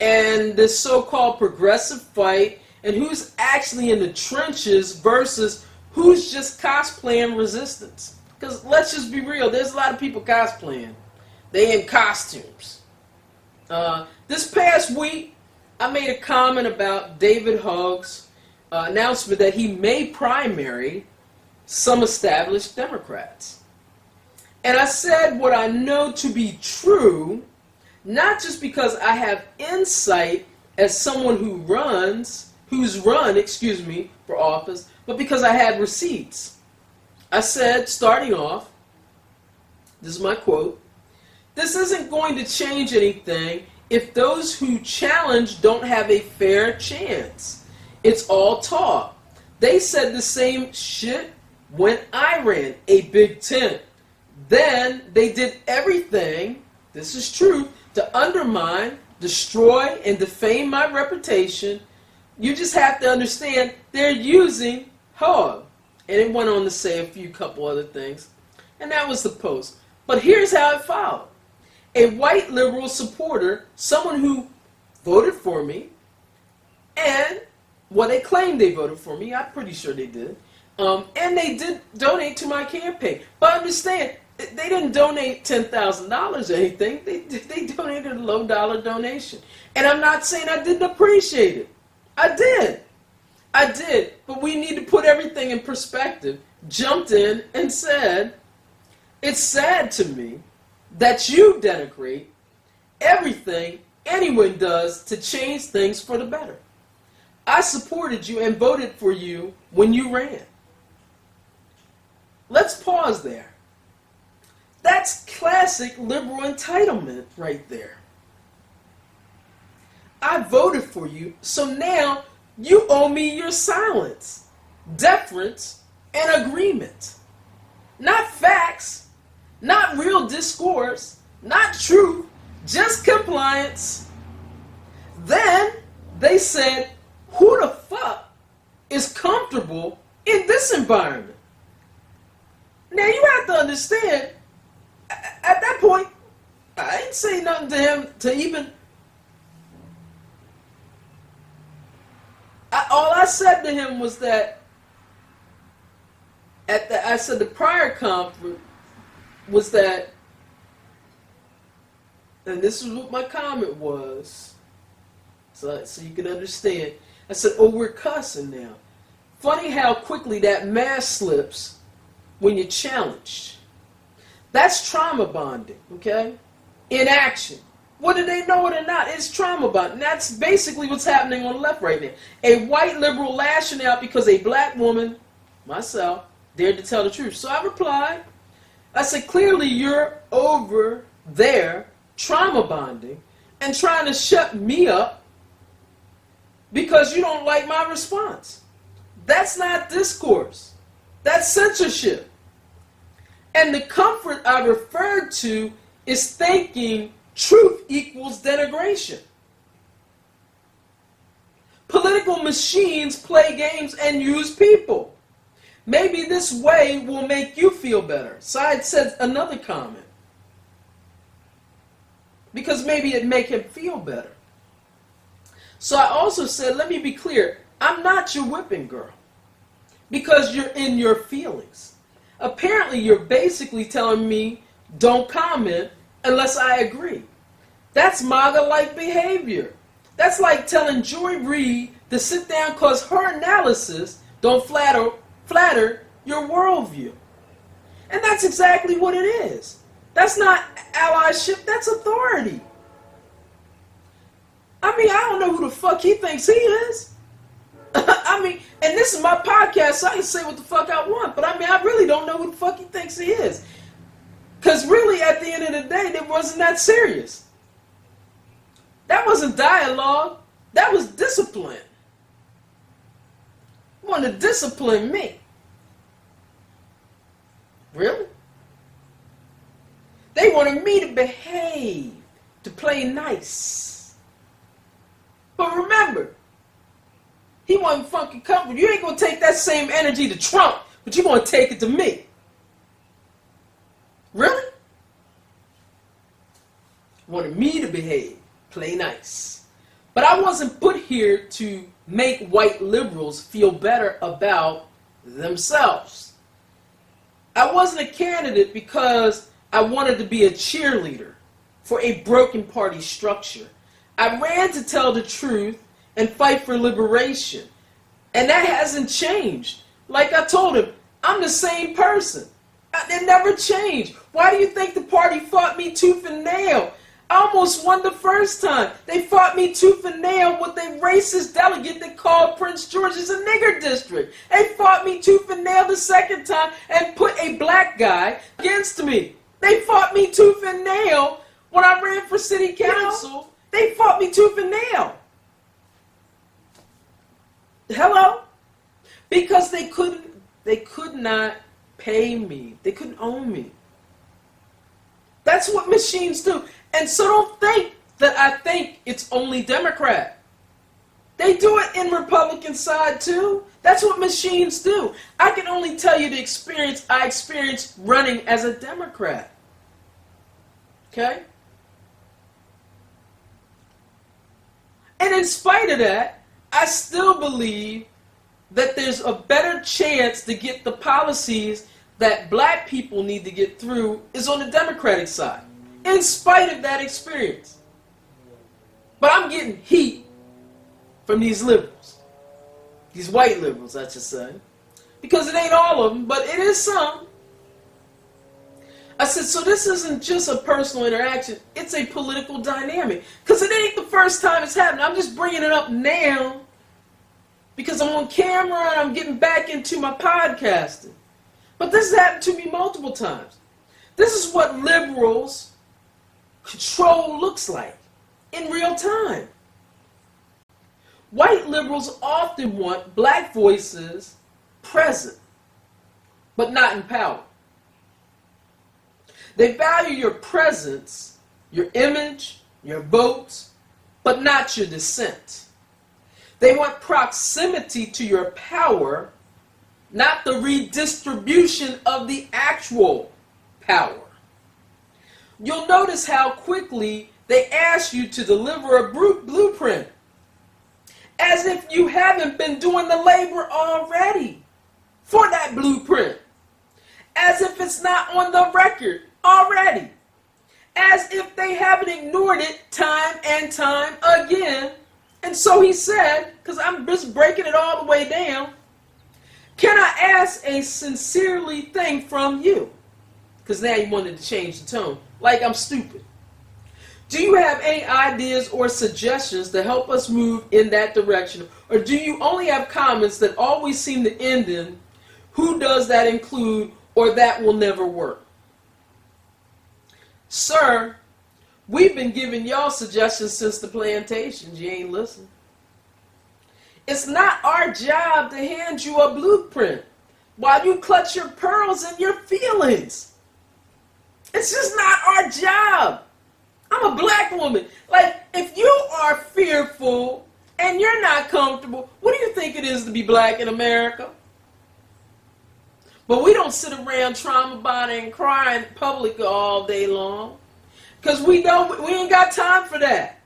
and this so-called progressive fight and who's actually in the trenches versus who's just cosplaying resistance. Because let's just be real, there's a lot of people cosplaying. They in costumes. This past week, I made a comment about David Hogg's announcement that he may primary some established Democrats. And I said what I know to be true, not just because I have insight as someone who's run for office, but because I had receipts. I said, starting off, this is my quote, "This isn't going to change anything if those who challenge don't have a fair chance. It's all talk. They said the same shit when I ran a big tent. Then they did everything, this is true, to undermine, destroy, and defame my reputation. You just have to understand they're using Hogg." And it went on to say a couple other things. And that was the post. But here's how it followed. A white liberal supporter, someone who voted for me, and, well, they claimed they voted for me. I'm pretty sure they did. And they did donate to my campaign. But understand, they didn't donate $10,000 or anything. They donated a low-dollar donation. And I'm not saying I didn't appreciate it. I did. But we need to put everything in perspective. Jumped in and said, it's sad to me that you denigrate everything anyone does to change things for the better. I supported you and voted for you when you ran. Let's pause there. That's classic liberal entitlement right there. I voted for you, so now you owe me your silence, deference, and agreement. Not facts, not real discourse, not truth, just compliance. Then they said, who the fuck is comfortable in this environment? Now you have to understand, at that point, I didn't say nothing to him to even... all I said to him was that, I said the prior conference was that, and this is what my comment was, so you can understand. I said, oh, we're cussing now. Funny how quickly that mask slips when you're challenged. That's trauma bonding, okay? In action. Whether they know it or not, it's trauma bonding. That's basically what's happening on the left right now. A white liberal lashing out because a black woman, myself, dared to tell the truth. So I replied, I said, clearly you're over there trauma bonding and trying to shut me up because you don't like my response. That's not discourse. That's censorship. And the comfort I referred to is thinking truth equals denigration. Political machines play games and use people. Maybe this way will make you feel better. Side said another comment. Because maybe it'd make him feel better. So I also said, let me be clear, I'm not your whipping girl. Because you're in your feelings. Apparently you're basically telling me don't comment unless I agree. That's MAGA-like behavior. That's like telling Joy Reid to sit down because her analysis don't flatter your worldview. And that's exactly what it is. That's not allyship, that's authority. I mean, I don't know who the fuck he thinks he is. I mean, and this is my podcast, so I can say what the fuck I want. But I mean, I really don't know who the fuck he thinks he is. Because really, at the end of the day, it wasn't that serious. That wasn't dialogue. That was discipline. You wanted to discipline me. Really? They wanted me to behave, to play nice. But remember, he wasn't fucking comfortable. You ain't going to take that same energy to Trump, but you're going to take it to me. Really? Wanted me to behave, play nice. But I wasn't put here to make white liberals feel better about themselves. I wasn't a candidate because I wanted to be a cheerleader for a broken party structure. I ran to tell the truth and fight for liberation. And that hasn't changed. Like I told him, I'm the same person. It never changed. Why do you think the party fought me tooth and nail? I almost won the first time. They fought me tooth and nail with a racist delegate that called Prince George's a nigger district. They fought me tooth and nail the second time and put a black guy against me. They fought me tooth and nail when I ran for city council. They fought me tooth and nail. Hello? Because they could not pay me. They couldn't own me. That's what machines do. And so don't think that I think it's only Democrat. They do it in Republican side too. That's what machines do. I can only tell you the experience I experienced running as a Democrat. Okay? And in spite of that, I still believe that there's a better chance to get the policies that black people need to get through is on the Democratic side, in spite of that experience. But I'm getting heat from these liberals. These white liberals, I should say. Because it ain't all of them, but it is some. I said, so this isn't just a personal interaction, it's a political dynamic. Because it ain't the first time it's happened. I'm just bringing it up now because I'm on camera and I'm getting back into my podcasting. But this has happened to me multiple times. This is what liberals control looks like in real time. White liberals often want black voices present, but not in power. They value your presence, your image, your votes, but not your dissent. They want proximity to your power, not the redistribution of the actual power. You'll notice how quickly they ask you to deliver a blueprint, as if you haven't been doing the labor already for that blueprint, as if it's not on the record already, as if they haven't ignored it time and time again. And so he said, because I'm just breaking it all the way down, can I ask a sincerely thing from you? Because now you wanted to change the tone, like I'm stupid. Do you have any ideas or suggestions to help us move in that direction? Or do you only have comments that always seem to end in, who does that include, or that will never work? Sir, we've been giving y'all suggestions since the plantations. You ain't listening. It's not our job to hand you a blueprint while you clutch your pearls and your feelings. It's just not our job. I'm a black woman. Like, if you are fearful and you're not comfortable, what do you think it is to be black in America? But we don't sit around trauma bonding and crying publicly all day long. Because we ain't got time for that.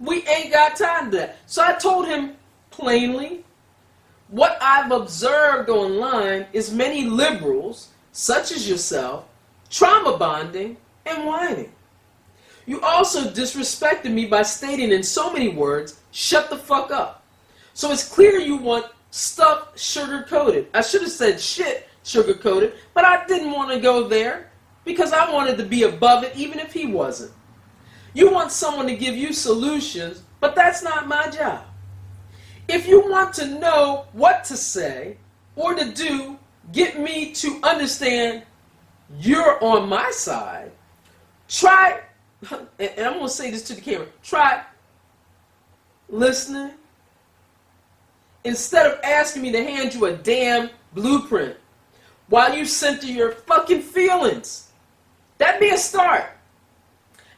We ain't got time for that. So I told him plainly, what I've observed online is many liberals, such as yourself, trauma bonding and whining. You also disrespected me by stating in so many words, shut the fuck up. So it's clear you want stuff sugar-coated. I should have said shit sugar-coated, but I didn't want to go there because I wanted to be above it even if he wasn't. You want someone to give you solutions, but that's not my job. If you want to know what to say or to do, get me to understand you're on my side, try, and I'm going to say this to the camera, try listening instead of asking me to hand you a damn blueprint while you center your fucking feelings. That'd be a start.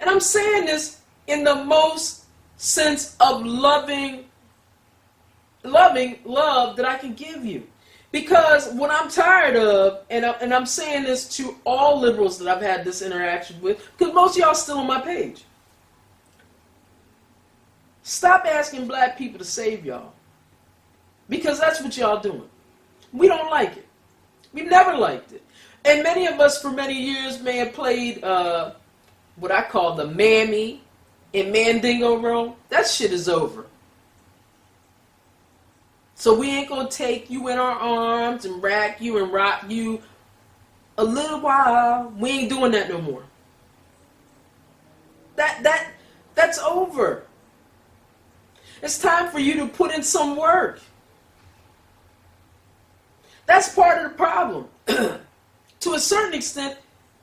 And I'm saying this in the most sense of loving love that I can give you. Because what I'm tired of, and I'm saying this to all liberals that I've had this interaction with, because most of y'all still on my page. Stop asking black people to save y'all. Because that's what y'all doing. We don't like it. We've never liked it. And many of us for many years may have played what I call the mammy and mandingo role. That shit is over. So we ain't going to take you in our arms and rack you and rock you a little while. We ain't doing that no more. That's over. It's time for you to put in some work. That's part of the problem. To a certain extent,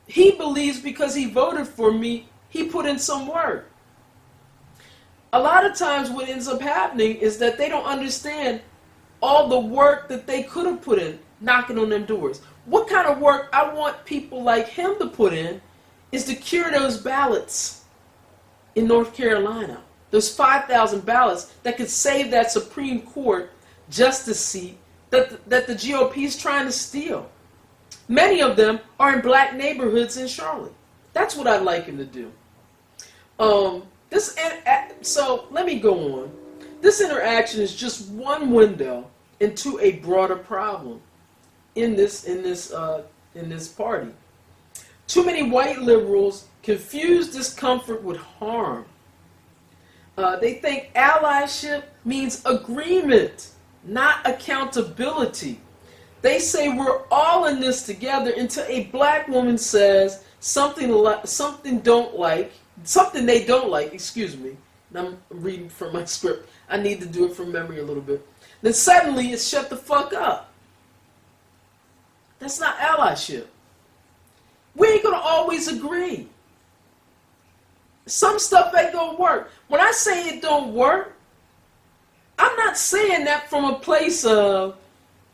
he believes because he voted for me, he put in some work. A lot of times what ends up happening is that they don't understand all the work that they could have put in, knocking on them doors. What kind of work I want people like him to put in is to cure those ballots in North Carolina. Those 5,000 ballots that could save that Supreme Court justice seat that the GOP is trying to steal. Many of them are in black neighborhoods in Charlotte. That's what I'd like him to do. So let me go on. This interaction is just one window into a broader problem in this party. Too many white liberals confuse discomfort with harm. They think allyship means agreement, not accountability. They say we're all in this together until a black woman says something they don't like. Excuse me. And I'm reading from my script. I need to do it from memory a little bit. Then suddenly it's shut the fuck up. That's not allyship. We ain't gonna always agree. Some stuff ain't gonna work. When I say it don't work, I'm not saying that from a place of,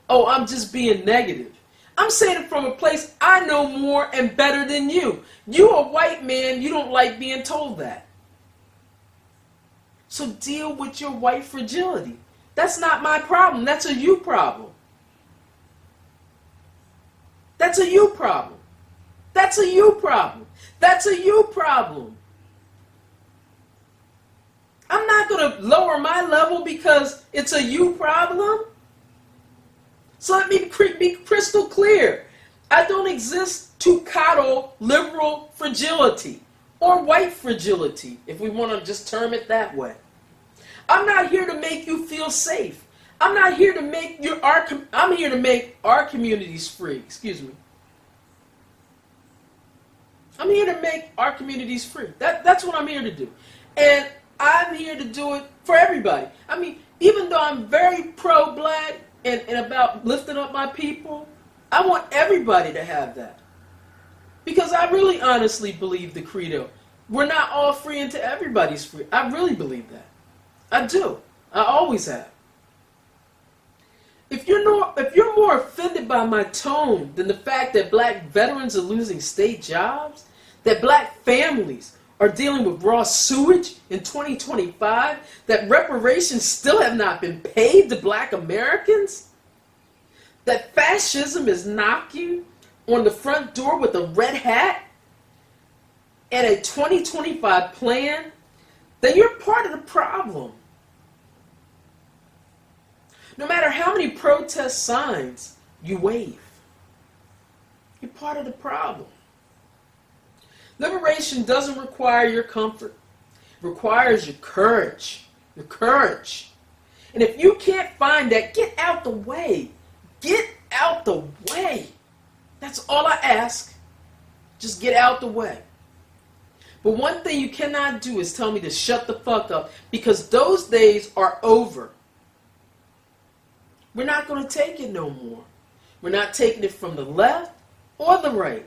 oh, I'm just being negative. I'm saying it from a place, I know more and better than you. You a white man, you don't like being told that. So deal with your white fragility. That's not my problem. That's a you problem. That's a you problem. That's a you problem. That's a you problem. I'm not going to lower my level because it's a you problem. So let me be crystal clear. I don't exist to coddle liberal fragility or white fragility, if we want to just term it that way. I'm not here to make you feel safe. I'm not here to make I'm here to make our communities free. Excuse me. I'm here to make our communities free. That's what I'm here to do. And I'm here to do it for everybody. I mean, even though I'm very pro-black and about lifting up my people, I want everybody to have that. Because I really honestly believe the credo. We're not all free until everybody's free. I really believe that. I do. I always have. If you're more offended by my tone than the fact that black veterans are losing state jobs, that black families are dealing with raw sewage in 2025, that reparations still have not been paid to black Americans, that fascism is knocking on the front door with a red hat and a 2025 plan, then you're part of the problem. No matter how many protest signs you wave, you're part of the problem. Liberation doesn't require your comfort. It requires your courage. Your courage. And if you can't find that, get out the way. Get out the way. That's all I ask. Just get out the way. But one thing you cannot do is tell me to shut the fuck up, because those days are over. We're not going to take it no more. We're not taking it from the left or the right.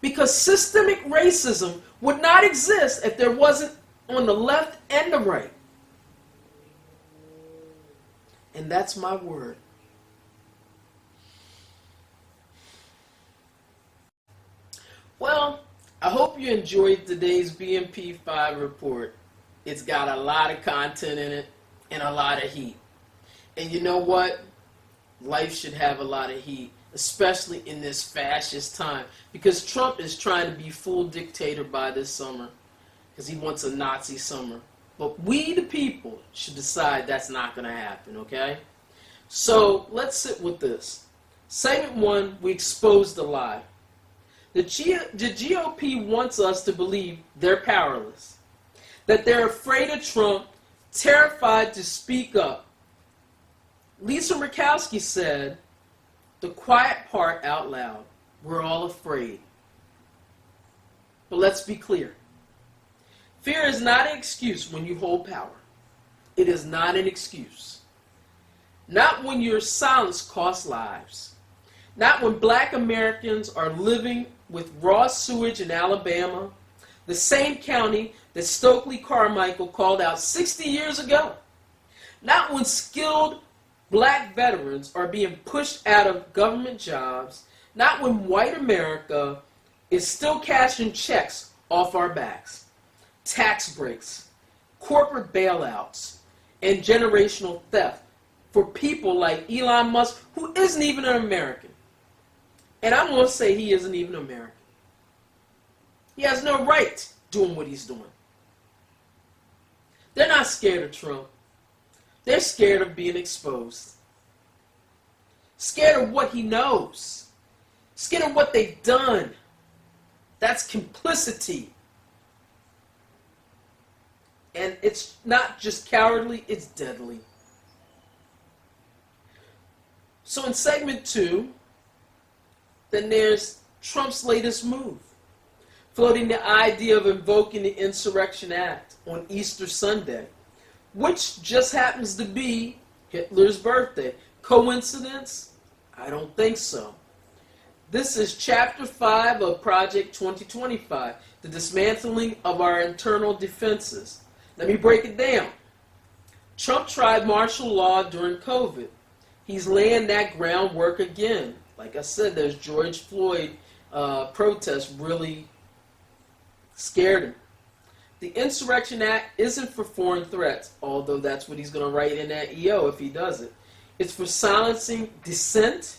Because systemic racism would not exist if there wasn't on the left and the right. And that's my word. Well, I hope you enjoyed today's BNP 5 report. It's got a lot of content in it and a lot of heat. And you know what? Life should have a lot of heat, especially in this fascist time, because Trump is trying to be full dictator by this summer because he wants a Nazi summer. But we, the people, should decide that's not going to happen, okay? So let's sit with this. Segment 1, we expose the lie. The GOP wants us to believe they're powerless, that they're afraid of Trump, terrified to speak up. Lisa Murkowski said, the quiet part out loud. We're all afraid. But let's be clear. Fear is not an excuse when you hold power. It is not an excuse. Not when your silence costs lives. Not when black Americans are living with raw sewage in Alabama, the same county that Stokely Carmichael called out 60 years ago. Not when skilled black veterans are being pushed out of government jobs, not when white America is still cashing checks off our backs, tax breaks, corporate bailouts, and generational theft for people like Elon Musk, who isn't even an American. And I'm going to say he isn't even American. He has no right doing what he's doing. They're not scared of Trump. They're scared of being exposed. Scared of what he knows. Scared of what they've done. That's complicity. And it's not just cowardly, it's deadly. So in segment 2, then there's Trump's latest move, floating the idea of invoking the Insurrection Act on Easter Sunday, which just happens to be Hitler's birthday. Coincidence? I don't think so. This is Chapter 5 of Project 2025, the dismantling of our internal defenses. Let me break it down. Trump tried martial law during COVID. He's laying that groundwork again. Like I said, there's George Floyd protests really scared him. The Insurrection Act isn't for foreign threats, although that's what he's going to write in that EO if he does it. It's for silencing dissent,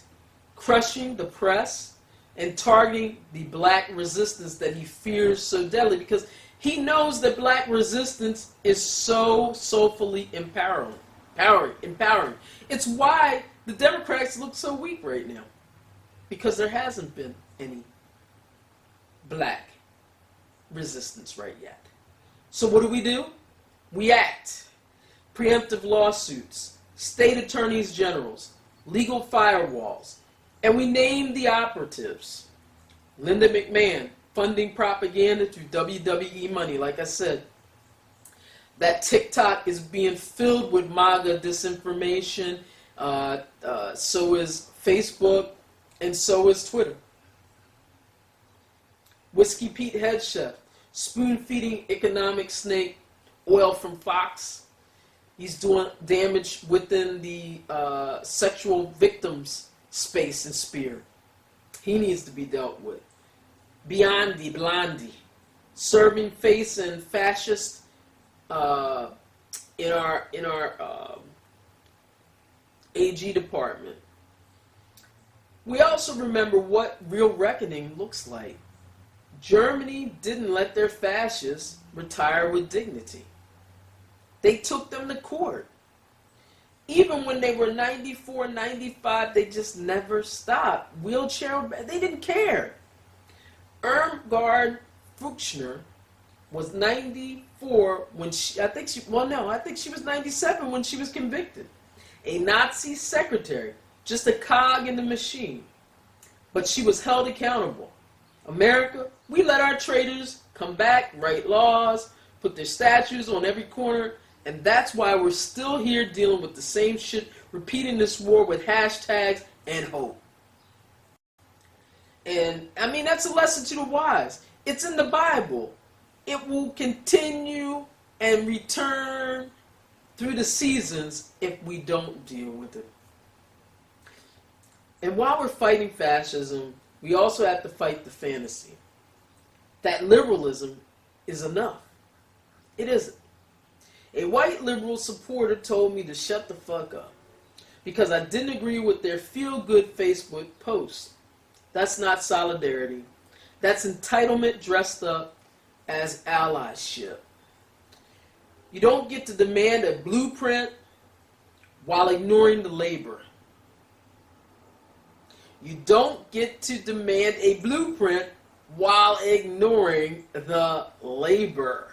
crushing the press, and targeting the black resistance that he fears so deadly, because he knows that black resistance is so soulfully empowering. It's why the Democrats look so weak right now, because there hasn't been any black resistance right yet. So what do? We act. Preemptive lawsuits, state attorneys generals, legal firewalls, and we name the operatives. Linda McMahon, funding propaganda through WWE money. Like I said, that TikTok is being filled with MAGA disinformation. So is Facebook, and so is Twitter. Whiskey Pete head chef, spoon-feeding economic snake, oil from Fox. He's doing damage within the sexual victims space and sphere. He needs to be dealt with. Biondi Blondie, serving face and fascist in our AG department. We also remember what real reckoning looks like. Germany didn't let their fascists retire with dignity. They took them to court. Even when they were 94, 95, they just never stopped. Wheelchair, they didn't care. Irmgard Fuchsner was 94 when I think she was 97 when she was convicted. A Nazi secretary, just a cog in the machine. But she was held accountable. America, we let our traitors come back, write laws, put their statues on every corner, and that's why we're still here dealing with the same shit, repeating this war with hashtags and hope. And, I mean, that's a lesson to the wise. It's in the Bible. It will continue and return through the seasons if we don't deal with it. And while we're fighting fascism, we also have to fight the fantasy that liberalism is enough. It isn't. A white liberal supporter told me to shut the fuck up because I didn't agree with their feel-good Facebook post. That's not solidarity. That's entitlement dressed up as allyship. You don't get to demand a blueprint while ignoring the labor. You don't get to demand a blueprint while ignoring the labor.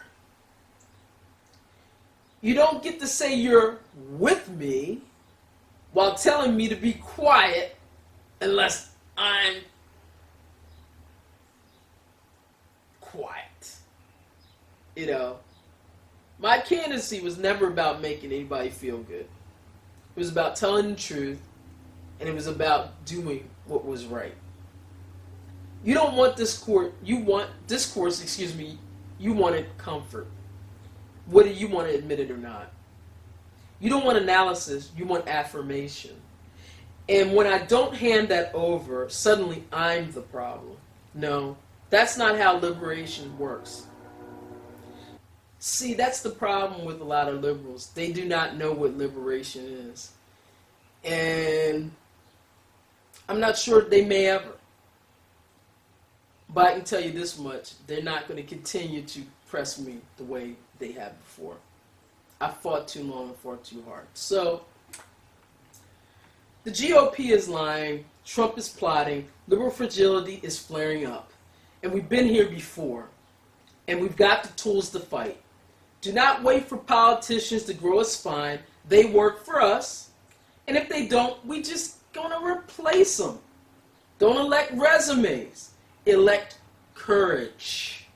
You don't get to say you're with me while telling me to be quiet unless I'm quiet. You know, my candidacy was never about making anybody feel good. It was about telling the truth, and it was about doing what was right. You don't want discourse, you wanted comfort. Whether you want to admit it or not. You don't want analysis, you want affirmation. And when I don't hand that over, suddenly I'm the problem. No, that's not how liberation works. See, that's the problem with a lot of liberals. They do not know what liberation is. And I'm not sure they may ever. But I can tell you this much, they're not going to continue to press me the way they have before. I fought too long and fought too hard. So, the GOP is lying, Trump is plotting, liberal fragility is flaring up. And we've been here before. And we've got the tools to fight. Do not wait for politicians to grow a spine. They work for us. And if they don't, we just gonna replace them. Don't elect resumes. Elect courage.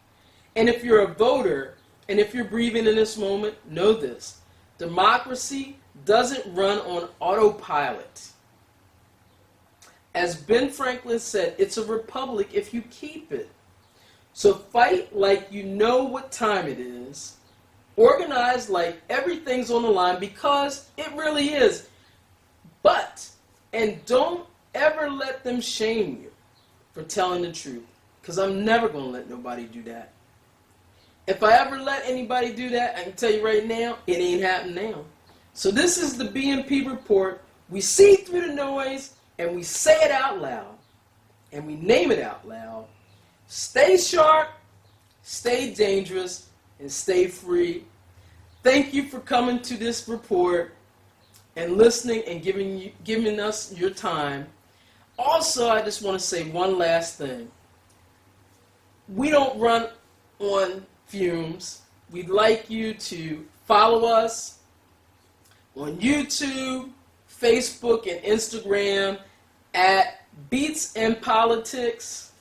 And if you're a voter, and if you're breathing in this moment, know this. Democracy doesn't run on autopilot. As Ben Franklin said, it's a republic if you keep it. So fight like you know what time it is. Organize like everything's on the line, because it really is. And don't ever let them shame you for telling the truth, because I'm never going to let nobody do that. If I ever let anybody do that, I can tell you right now, it ain't happening now. So this is the BNP report. We see through the noise, and we say it out loud, and we name it out loud. Stay sharp, stay dangerous, and stay free. Thank you for coming to this report and listening and giving us your time. Also, I just want to say one last thing. We don't run on fumes. We'd like you to follow us on YouTube, Facebook, and Instagram at Beats in Politics.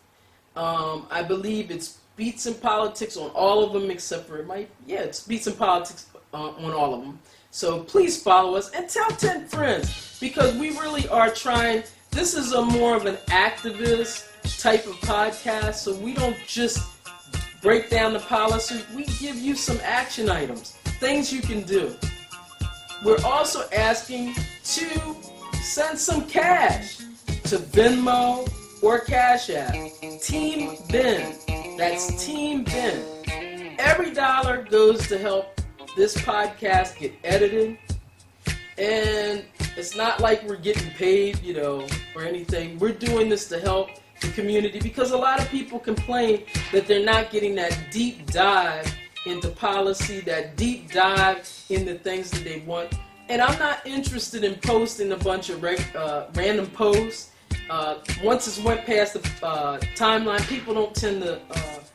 I believe it's Beats in Politics on all of them, except for it's Beats in Politics on all of them. So please follow us and tell 10 friends, because we really are trying. This is a more of an activist type of podcast, so we don't just break down the policy. We give you some action items, things you can do. We're also asking to send some cash to Venmo or CashApp. TeamBenn. That's TeamBenn. Every dollar goes to help this podcast get edited. And it's not like we're getting paid, or anything. We're doing this to help the community, because a lot of people complain that they're not getting that deep dive into policy, that deep dive into things that they want. And I'm not interested in posting a bunch of random posts. Once it's went past the timeline, people don't tend to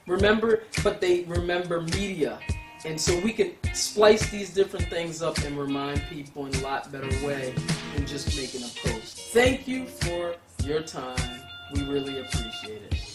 remember, but they remember media. And so we can splice these different things up and remind people in a lot better way than just making a post. Thank you for your time. We really appreciate it.